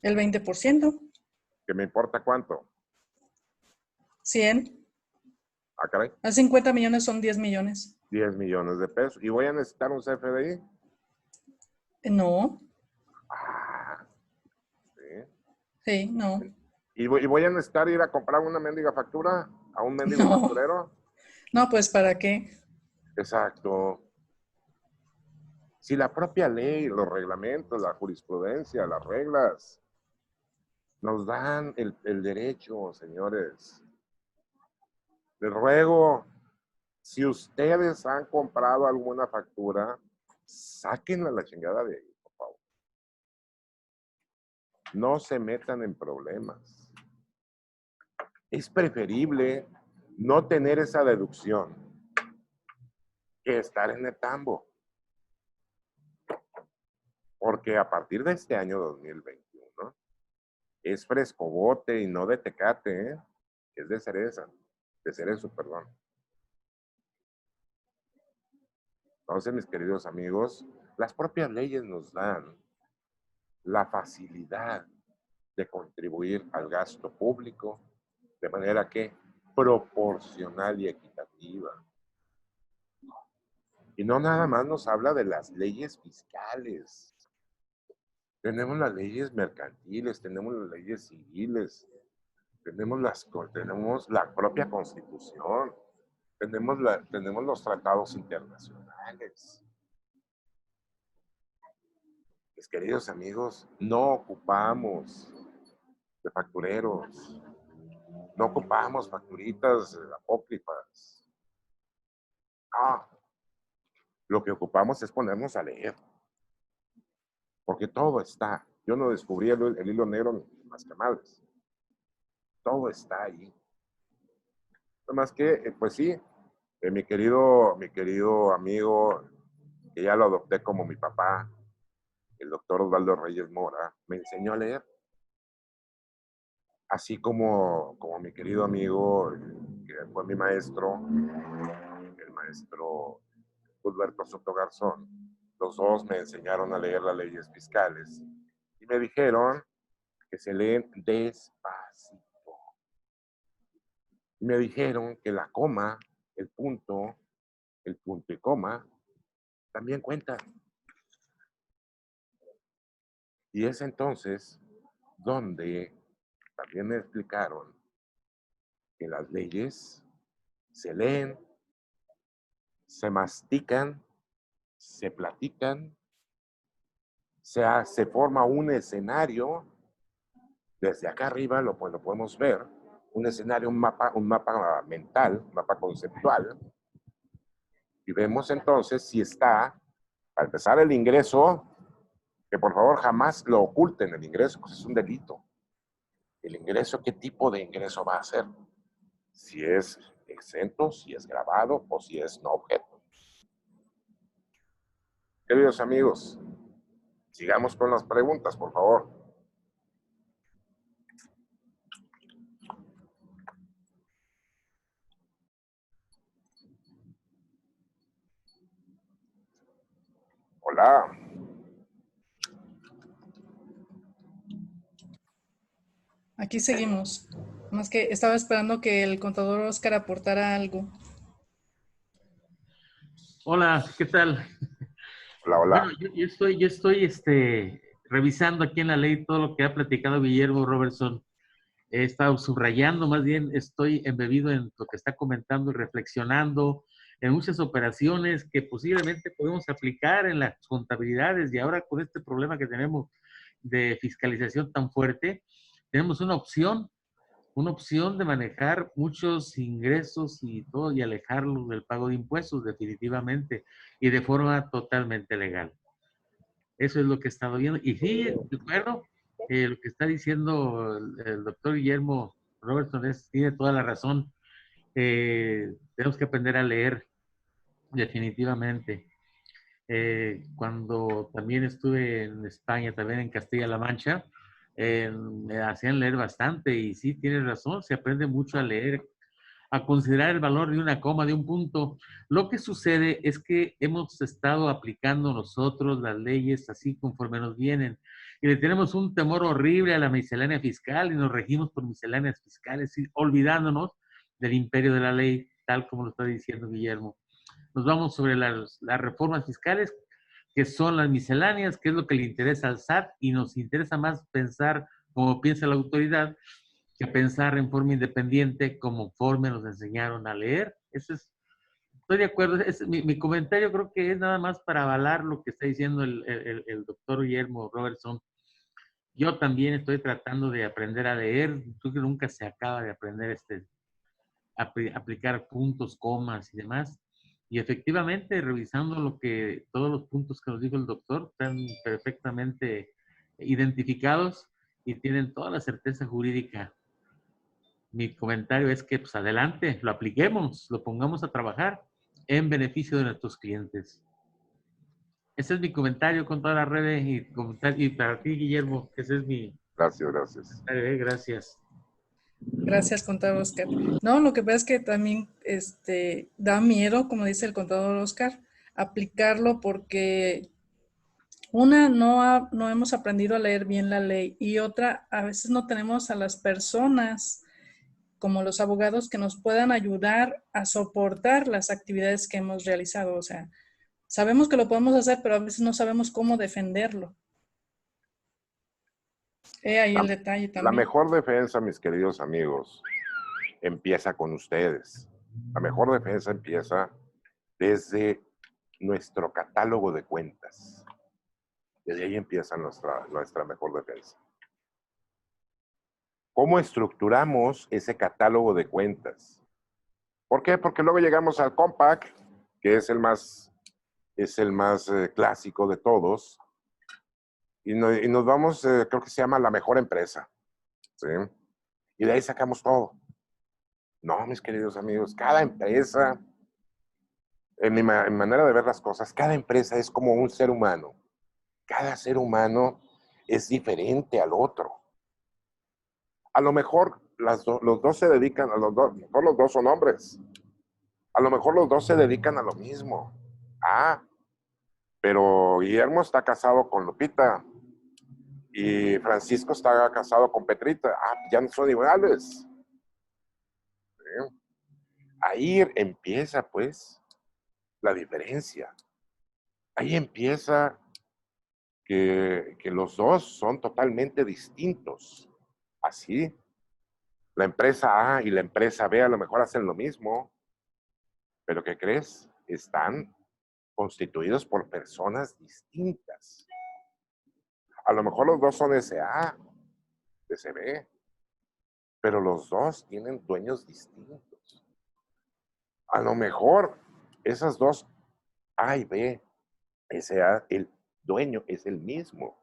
El 20%. ¿Que me importa cuánto? 100. Ah, caray, A 50 millones son 10 millones. 10 millones de pesos. ¿Y voy a necesitar un CFDI? No, Ah, sí. sí, no, ¿Y voy a necesitar ir a comprar una mendiga factura a un mendigo no, facturero? no, pues ¿para qué? Exacto. Si la propia ley, los reglamentos, la jurisprudencia, las reglas, nos dan el derecho, señores. Les ruego, si ustedes han comprado alguna factura, sáquenla la chingada de ahí, por favor. No se metan en problemas. Es preferible no tener esa deducción que estar en el tambo. Porque a partir de este año 2021 es frescobote y no de Tecate, ¿eh? Es de cerezo, perdón. Entonces, mis queridos amigos, las propias leyes nos dan la facilidad de contribuir al gasto público de manera que proporcional y equitativa. Y no nada más nos habla de las leyes fiscales. Tenemos las leyes mercantiles, tenemos las leyes civiles, tenemos la propia Constitución, tenemos los tratados internacionales. Mis queridos amigos, no ocupamos de factureros, no ocupamos facturitas apócrifas. No, Lo que ocupamos es ponernos a leer. Porque todo está. Yo no descubrí el hilo negro más que madres. Todo está ahí. Nada más que, pues sí, mi querido amigo, que ya lo adopté como mi papá, el doctor Osvaldo Reyes Mora, me enseñó a leer. Así como mi querido amigo, que fue mi maestro, el maestro Alberto Soto Garzón. Los dos me enseñaron a leer las leyes fiscales y me dijeron que se leen despacito. Y me dijeron que la coma, el punto y coma, también cuentan. Y es entonces donde también me explicaron que las leyes se leen, se mastican, se platican, se forma un escenario, desde acá arriba lo podemos ver, un escenario, un mapa mental, un mapa conceptual, y vemos entonces si está, para empezar el ingreso, que por favor jamás lo oculten el ingreso, pues es un delito. El ingreso, ¿qué tipo de ingreso va a ser? Si es exento, si es grabado o si es no objeto. Queridos amigos, sigamos con las preguntas, por favor. Hola. Aquí seguimos. Más que estaba esperando que el contador Oscar aportara algo. Hola, ¿qué tal? Hola, Bueno, hola. yo estoy revisando aquí en la ley todo lo que ha platicado Guillermo Robertson. He estado subrayando, más bien estoy embebido en lo que está comentando y reflexionando en muchas operaciones que posiblemente podemos aplicar en las contabilidades, y ahora con este problema que tenemos de fiscalización tan fuerte, tenemos una opción de manejar muchos ingresos y todo y alejarlos del pago de impuestos definitivamente y de forma totalmente legal. Eso es lo que he estado viendo. Y sí, recuerdo lo que está diciendo el doctor Guillermo Robertson tiene toda la razón. Tenemos que aprender a leer definitivamente. Cuando también estuve en España, también en Castilla-La Mancha, me hacían leer bastante y sí, tienes razón, se aprende mucho a leer, a considerar el valor de una coma, de un punto. Lo que sucede es que hemos estado aplicando nosotros las leyes así conforme nos vienen y le tenemos un temor horrible a la miscelánea fiscal y nos regimos por misceláneas fiscales, olvidándonos del imperio de la ley, tal como lo está diciendo Guillermo. Nos vamos sobre las reformas fiscales, que son las misceláneas, que es lo que le interesa al SAT, y nos interesa más pensar como piensa la autoridad que pensar en forma independiente conforme nos enseñaron a leer. Estoy de acuerdo. Mi comentario creo que es nada más para avalar lo que está diciendo el doctor Guillermo Robertson. Yo también estoy tratando de aprender a leer. Creo que nunca se acaba de aprender aplicar puntos, comas y demás. Y efectivamente, revisando todos los puntos que nos dijo el doctor, están perfectamente identificados y tienen toda la certeza jurídica. Mi comentario es que, pues adelante, lo apliquemos, lo pongamos a trabajar en beneficio de nuestros clientes. Ese es mi comentario con toda la red y para ti, Guillermo, ese es mi Gracias. comentario. Gracias. Gracias, contador Oscar. No, lo que pasa es que también da miedo, como dice el contador Oscar, aplicarlo porque una, no hemos aprendido a leer bien la ley, y otra, a veces no tenemos a las personas como los abogados que nos puedan ayudar a soportar las actividades que hemos realizado. O sea, sabemos que lo podemos hacer, pero a veces no sabemos cómo defenderlo. Ahí el detalle también. La mejor defensa, mis queridos amigos, empieza con ustedes. La mejor defensa empieza desde nuestro catálogo de cuentas. Desde ahí empieza nuestra mejor defensa. ¿Cómo estructuramos ese catálogo de cuentas? ¿Por qué? Porque luego llegamos al Compact, que es el más es el más clásico de todos. Y nos vamos, creo que se llama La Mejor Empresa. ¿Sí? Y de ahí sacamos todo. No, mis queridos amigos, cada empresa, en mi manera de ver las cosas, cada empresa es como un ser humano. Cada ser humano es diferente al otro. A lo mejor los dos se dedican, los dos son hombres. A lo mejor los dos se dedican a lo mismo. Ah, pero Guillermo está casado con Lupita y Francisco está casado con Petrita. Ah, ya no son iguales. ¿Sí? Ahí empieza, pues, la diferencia. Ahí empieza que los dos son totalmente distintos. Así, la empresa A y la empresa B a lo mejor hacen lo mismo, pero ¿qué crees? Están constituidos por personas distintas. A lo mejor los dos son SA, SB, pero los dos tienen dueños distintos. A lo mejor esas dos A y B, SA, el dueño es el mismo,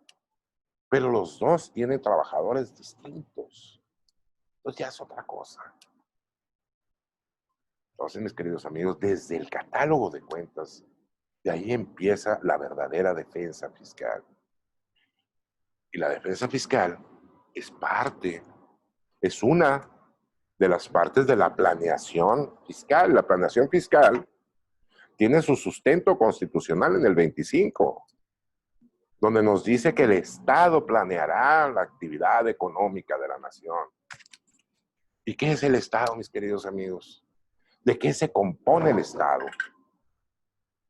pero los dos tienen trabajadores distintos. Entonces ya es otra cosa. Entonces, mis queridos amigos, desde el catálogo de cuentas, de ahí empieza la verdadera defensa fiscal. Y la defensa fiscal es parte, es una de las partes de la planeación fiscal. La planeación fiscal tiene su sustento constitucional en el 25, donde nos dice que el Estado planeará la actividad económica de la nación. ¿Y qué es el Estado, mis queridos amigos? ¿De qué se compone el Estado?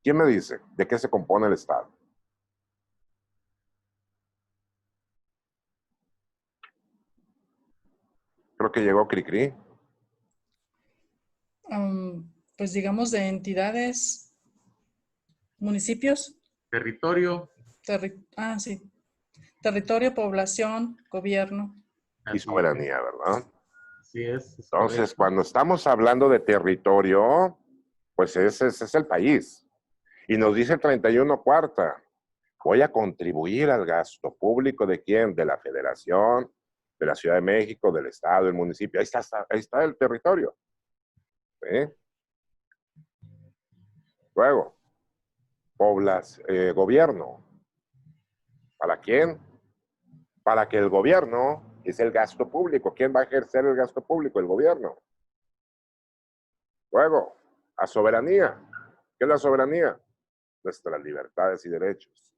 ¿Quién me dice de qué se compone el Estado? Creo que llegó Cricri. Pues digamos de entidades, municipios, Territorio. sí. Territorio, población, gobierno. Y soberanía, ¿verdad? Así es. Entonces, correcto. cuando estamos hablando de territorio, pues ese es el país. Y nos dice el 31 cuarta, voy a contribuir al gasto público ¿de quién? De la Federación, de la Ciudad de México, del Estado, del municipio. Ahí está el territorio. ¿Sí? Luego, gobierno. ¿Para quién? Para que el gobierno es el gasto público. ¿Quién va a ejercer el gasto público? El gobierno. Luego, a soberanía. ¿Qué es la soberanía? Nuestras libertades y derechos.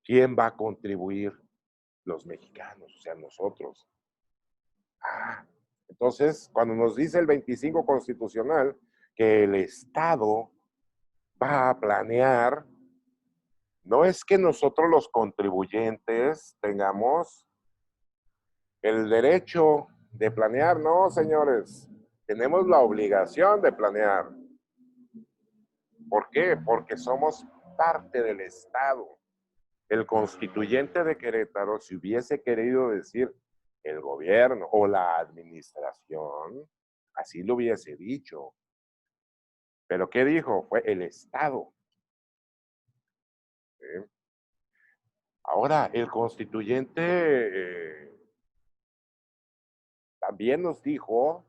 ¿Quién va a contribuir? Los mexicanos, o sea, nosotros. Entonces, cuando nos dice el 25 constitucional que el Estado va a planear, no es que nosotros los contribuyentes tengamos el derecho de planear, no, señores. Tenemos la obligación de planear. ¿Por qué? Porque somos parte del Estado. El constituyente de Querétaro, si hubiese querido decir el gobierno o la administración, así lo hubiese dicho. ¿Pero qué dijo? Fue el Estado. ¿Sí? Ahora, el constituyente también nos dijo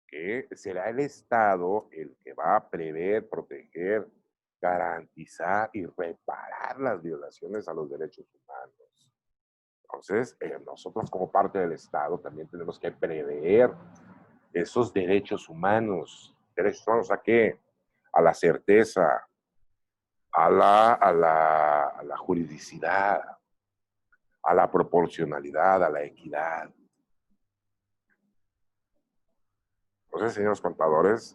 que será el Estado el que va a prever, proteger, garantizar y reparar las violaciones a los derechos humanos. Entonces, nosotros como parte del Estado también tenemos que prever esos derechos humanos. ¿Derechos humanos a qué? A la certeza, a la juridicidad, a la proporcionalidad, a la equidad. Entonces, señores contadores,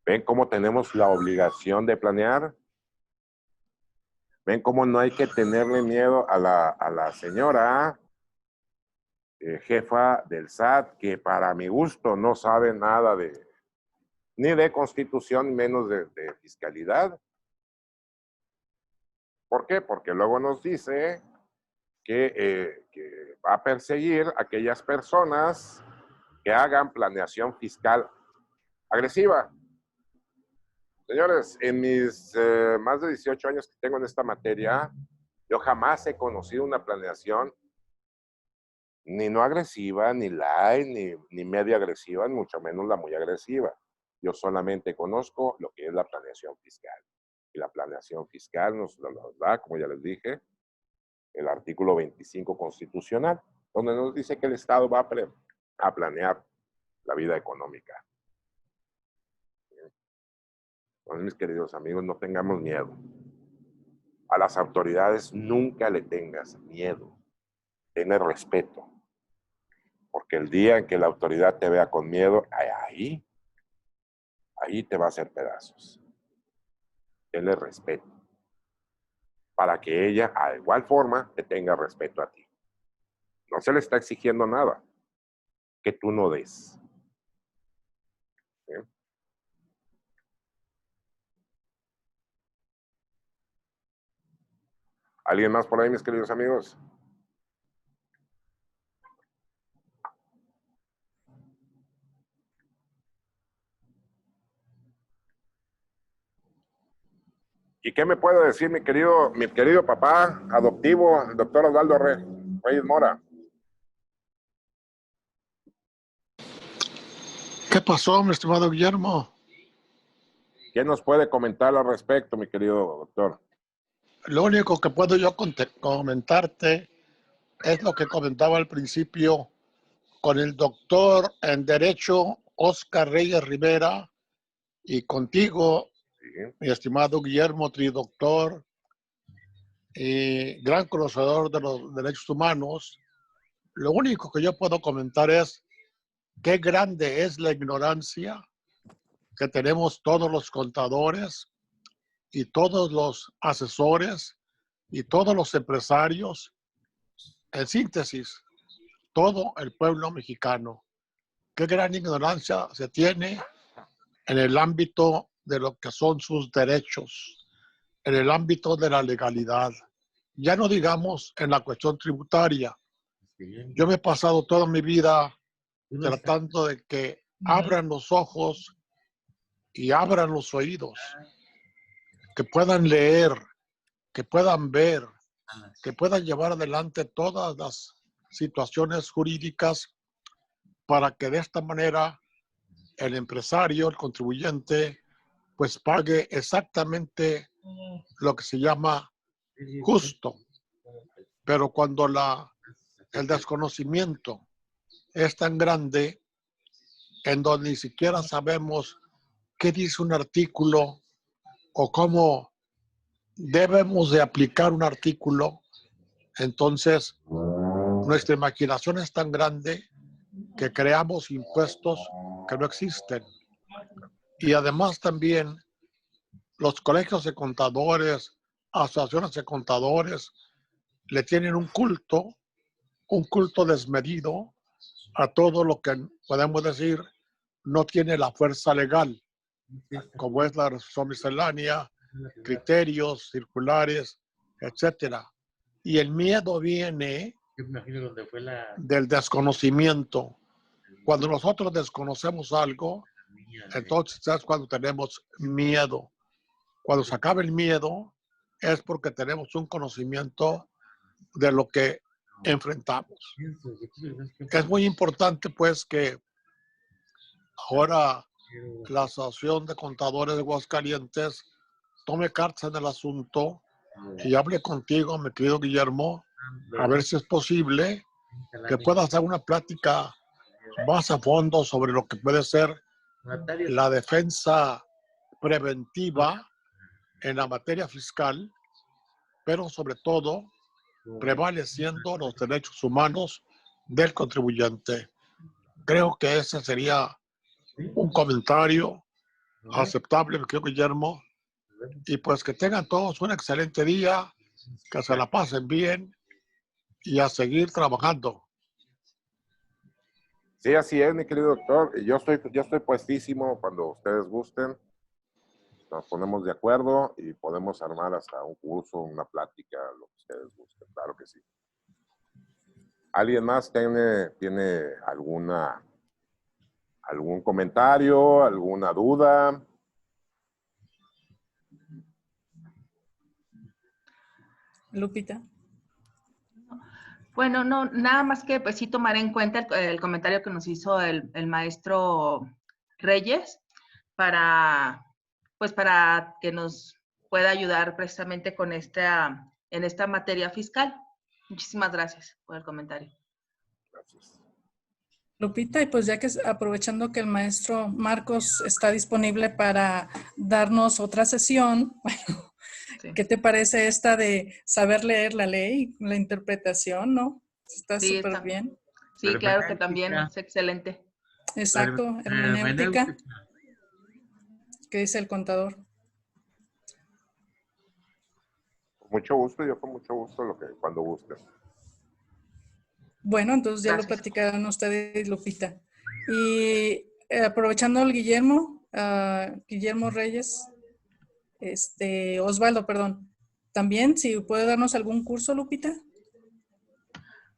¿ven cómo tenemos la obligación de planear? ¿Ven cómo no hay que tenerle miedo a la señora jefa del SAT, que para mi gusto no sabe nada ni de constitución, menos de fiscalidad? ¿Por qué? Porque luego nos dice que va a perseguir a aquellas personas que hagan planeación fiscal agresiva. Señores, en mis más de 18 años que tengo en esta materia, yo jamás he conocido una planeación ni no agresiva, ni light, ni media agresiva, ni mucho menos la muy agresiva. Yo solamente conozco lo que es la planeación fiscal. Y la planeación fiscal nos lo da, como ya les dije, el artículo 25 constitucional, donde nos dice que el Estado va a planear la vida económica. Entonces, mis queridos amigos, no tengamos miedo. A las autoridades nunca le tengas miedo. Ten respeto. Porque el día en que la autoridad te vea con miedo, ahí te va a hacer pedazos. Tenle respeto. Para que ella, a igual forma, te tenga respeto a ti. No se le está exigiendo nada que tú no des. ¿Sí? ¿Alguien más por ahí, mis queridos amigos? ¿Y qué me puede decir mi querido papá adoptivo, el doctor Osvaldo Reyes Mora? ¿Qué pasó, mi estimado Guillermo? ¿Qué nos puede comentar al respecto, mi querido doctor? Lo único que puedo yo comentarte es lo que comentaba al principio con el doctor en Derecho, Oscar Reyes Rivera, y contigo, Sí. mi estimado Guillermo, tridoctor y gran conocedor de los derechos humanos. Lo único que yo puedo comentar es qué grande es la ignorancia que tenemos todos los contadores y todos los asesores y todos los empresarios, en síntesis, todo el pueblo mexicano. Qué gran ignorancia se tiene en el ámbito de lo que son sus derechos, en el ámbito de la legalidad. Ya no digamos en la cuestión tributaria. Yo me he pasado toda mi vida tratando de que abran los ojos y abran los oídos, que puedan leer, que puedan ver, que puedan llevar adelante todas las situaciones jurídicas para que de esta manera el empresario, el contribuyente, pues pague exactamente lo que se llama justo. Pero cuando el desconocimiento es tan grande, en donde ni siquiera sabemos qué dice un artículo o cómo debemos de aplicar un artículo, entonces nuestra imaginación es tan grande que creamos impuestos que no existen. Y además también los colegios de contadores, asociaciones de contadores, le tienen un culto desmedido a todo lo que podemos decir no tiene la fuerza legal, como es la resolución miscelánea, criterios circulares, etcétera. Y el miedo viene del desconocimiento. Cuando nosotros desconocemos algo, entonces es cuando tenemos miedo. Cuando se acaba el miedo, es porque tenemos un conocimiento de lo que enfrentamos. Es muy importante, pues, que ahora la Asociación de Contadores de Aguascalientes tome cartas en el asunto y hable contigo, mi querido Guillermo, a ver si es posible que pueda hacer una plática más a fondo sobre lo que puede ser la defensa preventiva en la materia fiscal, pero sobre todo prevaleciendo los derechos humanos del contribuyente. Creo que ese sería un comentario aceptable, mi querido Guillermo, y pues que tengan todos un excelente día, que se la pasen bien y a seguir trabajando. Sí, así es, mi querido doctor. Yo estoy puestísimo cuando ustedes gusten. Nos ponemos de acuerdo y podemos armar hasta un curso, una plática, lo que ustedes gusten. Claro que sí. ¿Alguien más tiene algún comentario, alguna duda? Lupita. Bueno, no, nada más que pues sí tomar en cuenta el comentario que nos hizo el maestro Reyes pues para que nos pueda ayudar precisamente con en esta materia fiscal. Muchísimas gracias por el comentario. Gracias. Lupita, y pues ya que aprovechando que el maestro Marcos está disponible para darnos otra sesión, bueno, Sí. ¿qué te parece esta de saber leer la ley, la interpretación, no? Está Sí, súper está. bien. Sí, claro que también Hermenéutica. es excelente. Exacto, hermenéutica. ¿Qué dice el contador? Con mucho gusto, yo con mucho gusto, cuando gusten. Bueno, entonces ya lo Gracias. platicarán ustedes, Lupita. Y aprovechando el Guillermo, Guillermo Reyes, Osvaldo, perdón. También, si puede darnos algún curso, Lupita.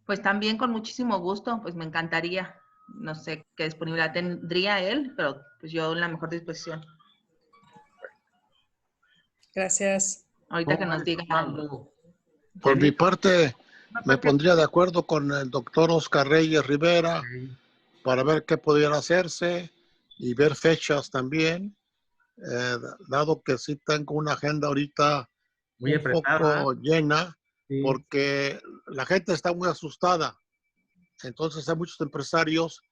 Pues también con muchísimo gusto, pues me encantaría. No sé qué disponibilidad tendría él, pero pues yo en la mejor disposición. Gracias. Ahorita que ¿Cómo nos ves, diga algo. Osvaldo? Por mi parte, Una me parte- pondría de acuerdo con el doctor Oscar Reyes Rivera Sí, para ver qué pudiera hacerse y ver fechas también, dado que sí tengo una agenda ahorita muy un apretada. poco llena, Sí, porque la gente está muy asustada. Entonces hay muchos empresarios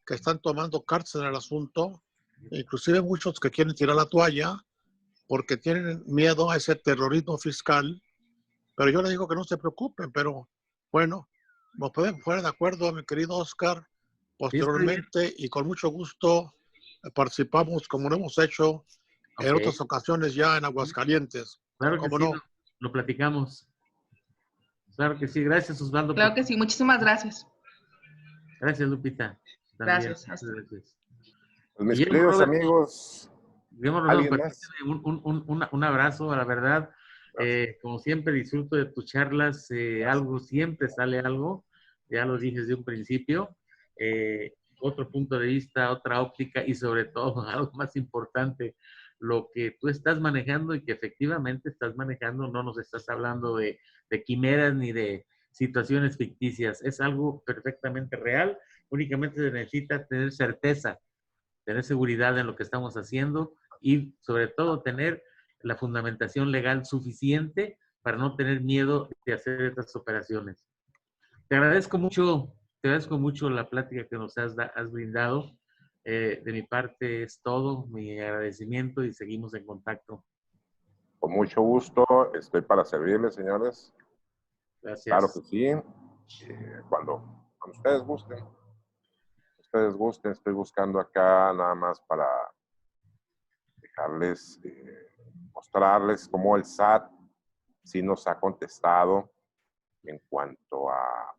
que están tomando cartas en el asunto, inclusive muchos que quieren tirar la toalla porque tienen miedo a ese terrorismo fiscal. Pero yo les digo que no se preocupen, pero bueno, nos podemos poner de acuerdo, mi querido Oscar, sí, está bien. posteriormente y con mucho gusto participamos como lo hemos hecho en Ok, otras ocasiones ya en Aguascalientes. claro que ¿Cómo sí, no? lo platicamos. Claro que sí. Gracias, Osvaldo, Claro que sí, muchísimas gracias. Gracias, Lupita. También. Gracias. Muchas gracias. Pues, mis Guillermo queridos Roberto, amigos, ¿alguien más? permíteme un abrazo, a la verdad. Gracias. Como siempre, disfruto de tus charlas. Algo, siempre sale algo. Ya lo dije desde un principio. Otro punto de vista, otra óptica y sobre todo, algo más importante, lo que tú estás manejando y que efectivamente estás manejando, no nos estás hablando de quimeras ni de situaciones ficticias. Es algo perfectamente real. Únicamente se necesita tener certeza, tener seguridad en lo que estamos haciendo y sobre todo tener la fundamentación legal suficiente para no tener miedo de hacer estas operaciones. Te agradezco mucho la plática que nos has brindado. De mi parte es todo, mi agradecimiento y seguimos en contacto. Con mucho gusto, estoy para servirles, señores. Claro que Gracias. sí. Cuando ustedes gusten, estoy buscando acá nada más para dejarles, mostrarles cómo el SAT sí nos ha contestado en cuanto a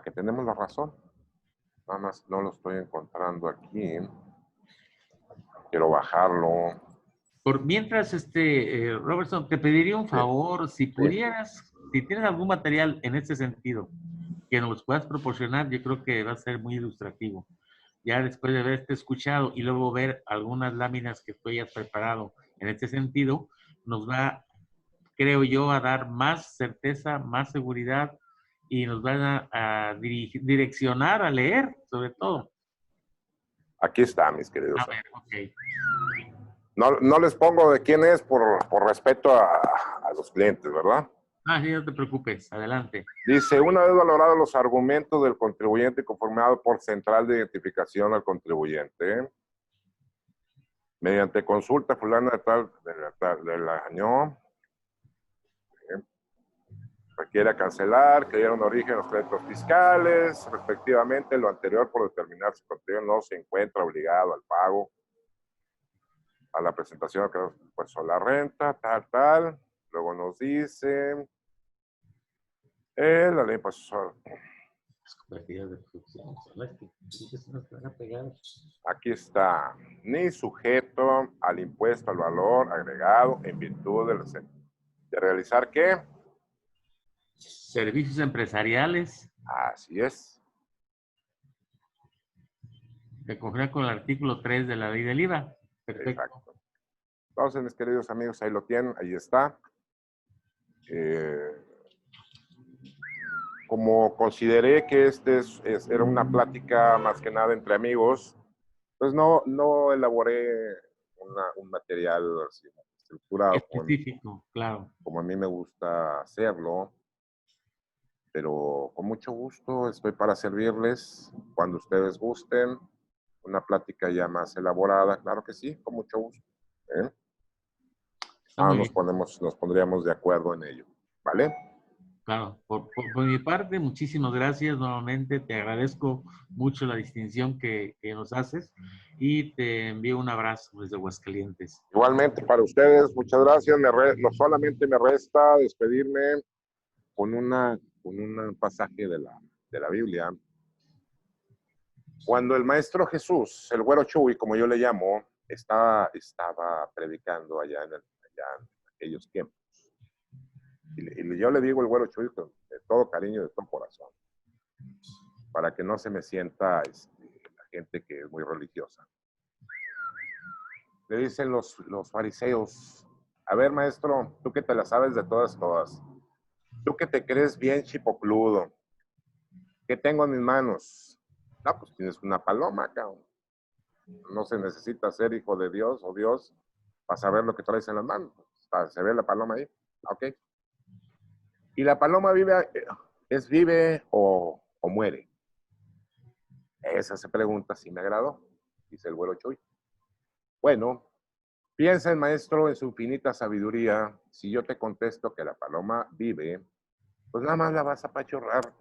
que tenemos la razón. Nada más no lo estoy encontrando aquí. Quiero bajarlo. Por mientras, Robertson, te pediría un Sí, favor, si sí. pudieras, si tienes algún material en este sentido que nos puedas proporcionar, yo creo que va a ser muy ilustrativo. Ya después de haberte escuchado y luego ver algunas láminas que tú hayas preparado en este sentido, nos va, creo yo, a dar más certeza, más seguridad y nos van a direccionar a leer, sobre todo. Aquí está, mis queridos A ver, amigos. ok. No les pongo de quién es por respeto a los clientes, ¿verdad? Ah, sí, no te preocupes, adelante. Dice, una vez valorados los argumentos del contribuyente conformado por central de identificación al contribuyente, mediante consulta fulana de tal, del año, requiere cancelar, que dieron origen a los créditos fiscales, respectivamente, lo anterior por determinar si el contribuyente no se encuentra obligado al pago, a la presentación que pues la renta, tal. Luego nos dice, la ley pues, aquí está, ni sujeto al impuesto al valor agregado en virtud de realizar ¿qué? Servicios empresariales, Así es. de conformidad con el artículo 3 de la ley del IVA. Perfecto. Exacto. Entonces, mis queridos amigos, ahí lo tienen, ahí está. Como consideré que era una plática más que nada entre amigos, pues no elaboré un material así estructurado Específico, claro. como a mí me gusta hacerlo, pero con mucho gusto estoy para servirles cuando ustedes gusten. Una plática ya más elaborada, claro que sí, con mucho gusto. ¿Eh? Está muy bien. Nos pondríamos de acuerdo en ello, ¿vale? Claro, por mi parte, muchísimas gracias nuevamente. Te agradezco mucho la distinción que nos haces y te envío un abrazo desde Aguascalientes. Igualmente para ustedes, muchas gracias. No solamente me resta despedirme con un pasaje de la Biblia. Cuando el Maestro Jesús, el Güero Chuy, como yo le llamo, estaba predicando allá en aquellos tiempos. Y yo le digo el Güero Chuy de todo cariño, de todo corazón, para que no se me sienta la gente que es muy religiosa. Le dicen los fariseos: a ver, maestro, tú que te la sabes de todas, tú que te crees bien chipocludo, ¿qué tengo en mis manos? No, pues tienes una paloma, cabrón. No se necesita ser hijo de Dios o Dios para saber lo que traes en las manos. Se ve la paloma ahí. Ok. Y la paloma vive o muere. Esa se pregunta si me agradó, dice el Güero Chuy. Bueno, piensa el maestro en su infinita sabiduría. Si yo te contesto que la paloma vive, pues nada más la vas a apachurrar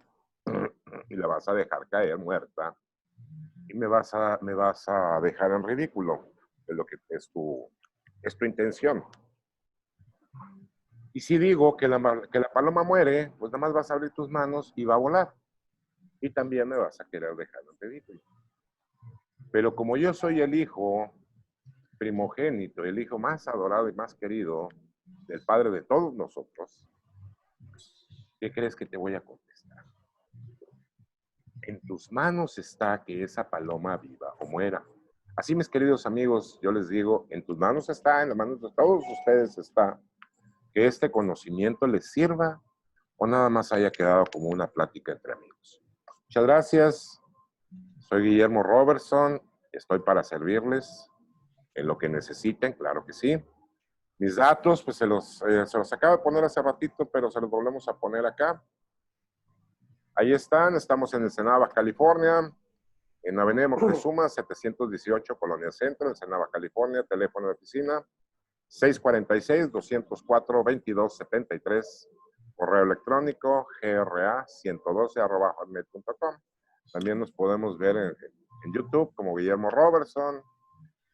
y la vas a dejar caer muerta y me vas a dejar en ridículo. Es lo que es tu intención. Y si digo que la paloma muere, pues nada más vas a abrir tus manos y va a volar. Y también me vas a querer dejar en ridículo. Pero como yo soy el hijo primogénito, el hijo más adorado y más querido del Padre de todos nosotros, ¿qué crees que te voy a contestar? En tus manos está que esa paloma viva o muera. Así, mis queridos amigos, yo les digo, en tus manos está, en las manos de todos ustedes está, que este conocimiento les sirva o nada más haya quedado como una plática entre amigos. Muchas gracias. Soy Guillermo Robertson. Estoy para servirles en lo que necesiten, claro que sí. Mis datos, pues se los acabo de poner hace ratito, pero se los volvemos a poner acá. Ahí están, estamos en Ensenada, California, en Avenida Moctezuma, 718, Colonia Centro, Ensenada, California, teléfono de oficina 646-204-2273, correo electrónico gra112@hotmail.com. También nos podemos ver en YouTube como Guillermo Robertson,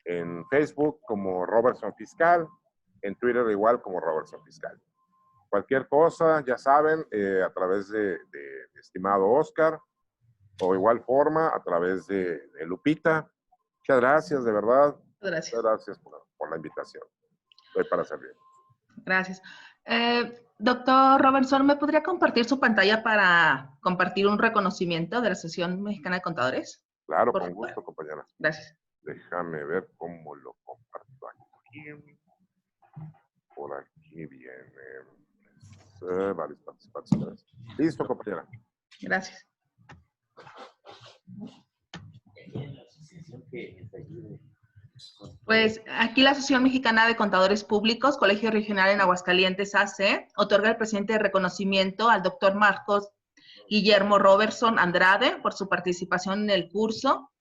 en Facebook como Robertson Fiscal, en Twitter igual como Robertson Fiscal. Cualquier cosa, ya saben, a través de estimado Oscar, o igual forma a través de Lupita. Muchas gracias, de verdad. Gracias. Muchas gracias por la invitación. Estoy para servir. Gracias. Doctor Robertson, ¿me podría compartir su pantalla para compartir un reconocimiento de la Asociación Mexicana de Contadores? Claro, Por con favor. gusto, compañera. Gracias. Déjame ver cómo lo comparto aquí. Por aquí viene. Varias participaciones. Listo, compañera. Gracias. Pues aquí la Asociación Mexicana de Contadores Públicos, Colegio Regional en Aguascalientes AC, otorga el presente reconocimiento al doctor Marcos Guillermo Robertson Andrade por su participación en el curso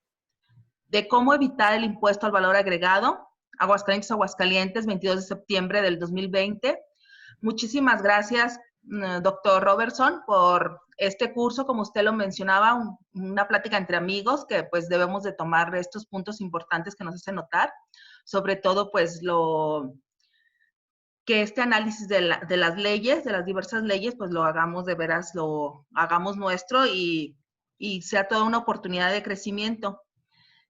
de cómo evitar el impuesto al valor agregado, Aguascalientes, 22 de septiembre del 2020. Muchísimas gracias, doctor Robertson, por este curso, como usted lo mencionaba, una plática entre amigos que pues debemos de tomar estos puntos importantes que nos hacen notar, sobre todo pues que este análisis de las leyes, de las diversas leyes, pues lo hagamos de veras, lo hagamos nuestro y sea toda una oportunidad de crecimiento.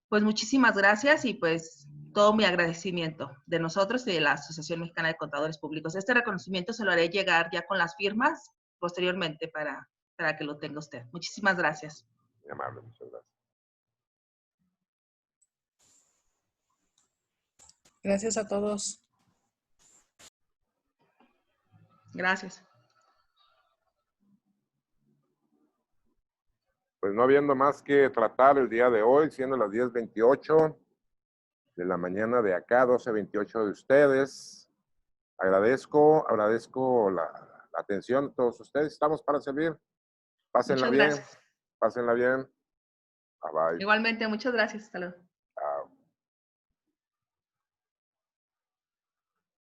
Pues muchísimas gracias y pues todo mi agradecimiento de nosotros y de la Asociación Mexicana de Contadores Públicos. Este reconocimiento se lo haré llegar ya con las firmas posteriormente para que lo tenga usted. Muchísimas gracias. Muy amable, muchas gracias. Gracias a todos. Gracias. Pues no habiendo más que tratar el día de hoy, siendo las 10:28 de la mañana de acá, 12:28 de ustedes. Agradezco la atención de todos ustedes. Estamos para servir. Pásenla Muchas bien. gracias. Pásenla bien. Bye bye. Igualmente, muchas gracias. Hasta luego.